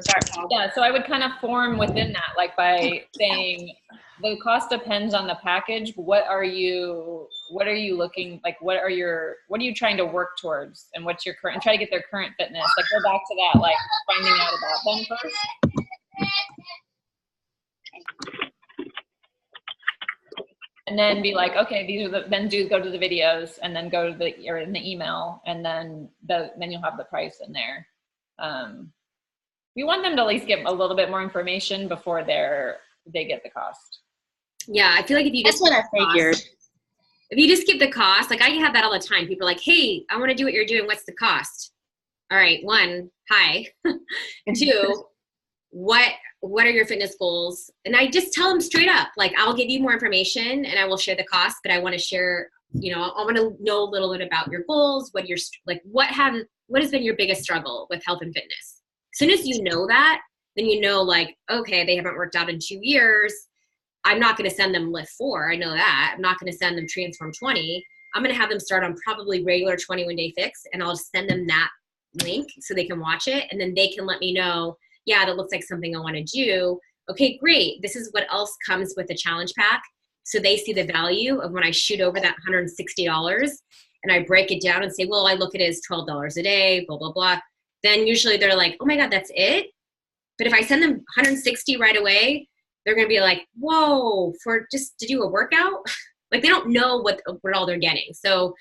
Yeah, so I would kind of form within that, like by saying the cost depends on the package. What are you looking, like what are you trying to work towards, and what's your current, and try to get their current fitness. Like go back to that, like finding out about them first. And then be like, okay, these are then go to the videos, and then go to in the email, and then you'll have the price in there. We want them to at least get a little bit more information before they get the cost. Yeah, I feel like if you just, that's what I figured. If you just give the cost, like I have that all the time. People are like, hey, I want to do what you're doing. What's the cost? All right, 1, hi. 2, what are your fitness goals? And I just tell them straight up, like, I'll give you more information and I will share the cost, but I want to share, I want to know a little bit about your goals, what has been your biggest struggle with health and fitness? As soon as you know that, then like, okay, they haven't worked out in 2 years. I'm not going to send them Lift 4. I know that. I'm not going to send them Transform 20. I'm going to have them start on probably regular 21-day fix, and I'll just send them that link so they can watch it, and then they can let me know, yeah, that looks like something I want to do. Okay, great. This is what else comes with the challenge pack. So they see the value of when I shoot over that $160 and I break it down and say, well, I look at it as $12 a day, blah, blah, blah. Then usually they're like, oh my God, that's it? But if I send them $160 right away, they're going to be like, whoa, for just to do a workout? Like they don't know what all they're getting. So,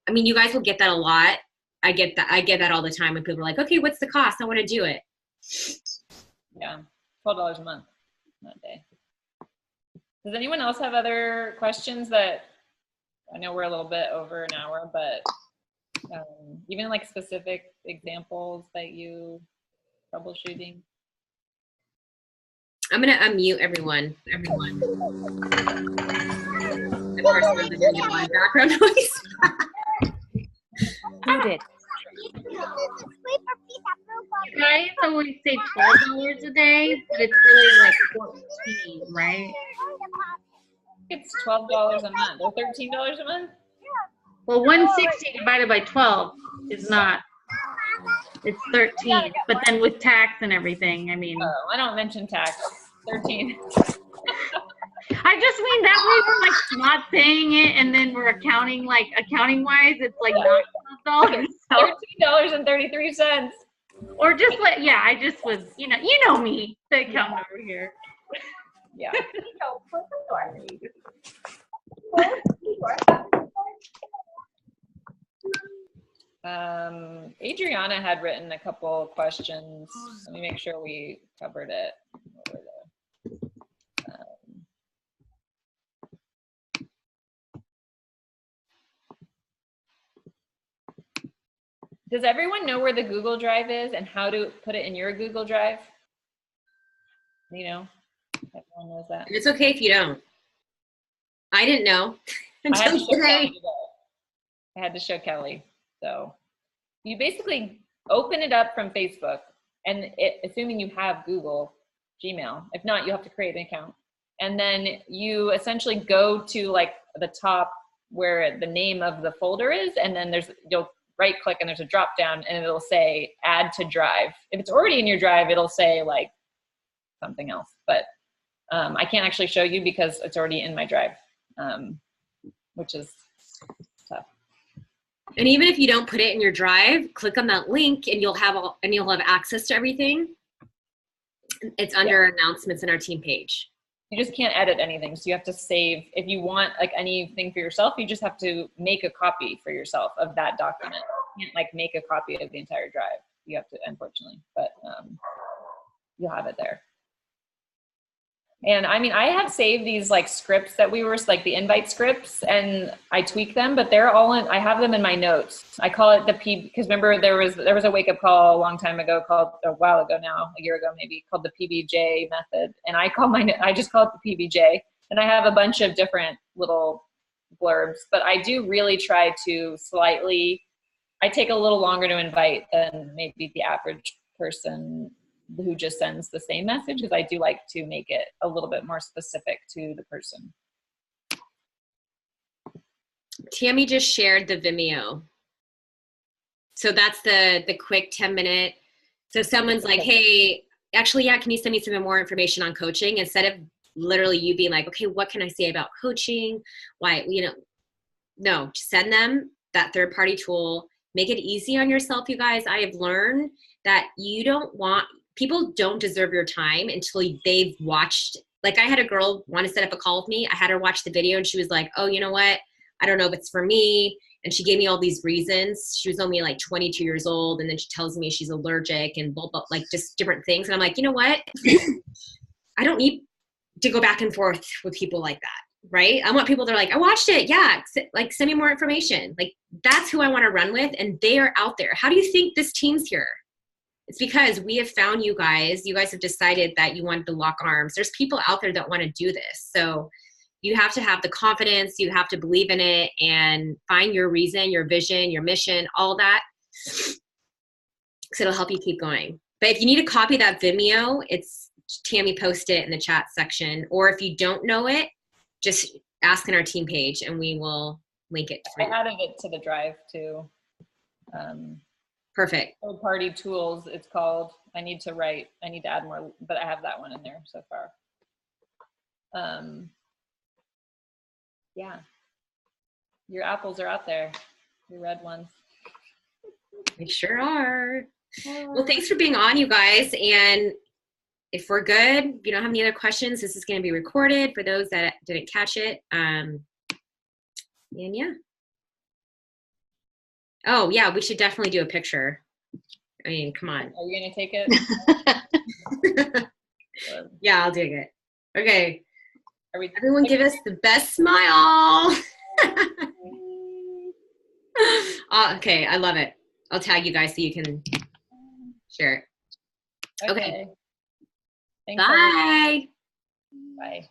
I mean, you guys will get that a lot. I get that all the time when people are like, okay, what's the cost? I want to do it. Yeah, $12 a month that day. Does anyone else have other questions? That I know we're a little bit over an hour, but even like specific examples that you troubleshooting? I'm gonna unmute everyone. Of course, there's a new background noise. Who did? You guys always say $12 a day, but it's really like 14, right? It's $12 a month or $13 a month. Well, 160 divided by 12 is not. It's 13, but then with tax and everything, I mean. Oh, I don't mention tax. 13. I just mean that way we're like not saying it, and then we're accounting wise, it's like not $12. $13.33. Or just I just was, you know me, the accountant over here. Yeah. Adriana had written a couple questions. Let me make sure we covered it. Does everyone know where the Google Drive is and how to put it in your Google Drive? Everyone knows that. It's okay if you don't. I didn't know until today. I had to show Kelly. So you basically open it up from Facebook, and assuming you have Google Gmail. If not, you have to create an account. And then you essentially go to like the top where the name of the folder is, and then you'll right click and there's a drop down and it'll say add to drive. If it's already in your drive, it'll say like something else, but I can't actually show you because it's already in my drive, which is tough. And even if you don't put it in your drive, click on that link and you'll have access to everything. It's under announcements in our team page. You just can't edit anything. So you have to save, if you want like anything for yourself, you just have to make a copy for yourself of that document. You can't like make a copy of the entire drive. You have to, unfortunately, but you'll have it there. And I mean, I have saved these like scripts that we were like the invite scripts, and I tweak them, but they're all in, I have them in my notes. I call it the because remember there was a wake up call a long time ago a while ago now, a year ago maybe, called the PBJ method. And I just call it the PBJ. And I have a bunch of different little blurbs, but I do really try to I take a little longer to invite than maybe the average person who just sends the same message, because I do like to make it a little bit more specific to the person. Tammy just shared the Vimeo. So that's the quick 10-minute. So someone's like, hey, actually, yeah, can you send me some more information on coaching? Instead of literally you being like, okay, what can I say about coaching? Why, no, send them that third-party tool. Make it easy on yourself, you guys. I have learned that people don't deserve your time until they've watched. Like I had a girl want to set up a call with me. I had her watch the video and she was like, oh, you know what? I don't know if it's for me. And she gave me all these reasons. She was only like 22 years old. And then she tells me she's allergic and blah, blah, like just different things. And I'm like, you know what? I don't need to go back and forth with people like that. Right? I want people that are like, I watched it. Yeah. Like send me more information. Like that's who I want to run with. And they are out there. How do you think this team's here? It's because we have found you guys. You guys have decided that you want to lock arms. There's people out there that want to do this. So you have to have the confidence. You have to believe in it and find your reason, your vision, your mission, all that. Because it'll help you keep going. But if you need to copy that Vimeo, it's Tammy post it in the chat section. Or if you don't know it, just ask in our team page and we will link it. I added it to the drive too. Perfect. Third party tools, it's called. I need to add more, but I have that one in there so far. Yeah. Your apples are out there. Your red ones. They sure are. Well, thanks for being on, you guys. And if we're good, if you don't have any other questions, this is going to be recorded for those that didn't catch it. And yeah. Oh, yeah, we should definitely do a picture. I mean, come on. Are you going to take it? Yeah, I'll take it. Okay. Everyone give us the best smile. Okay, I love it. I'll tag you guys so you can share it. Okay. Thanks, Bye. Bye.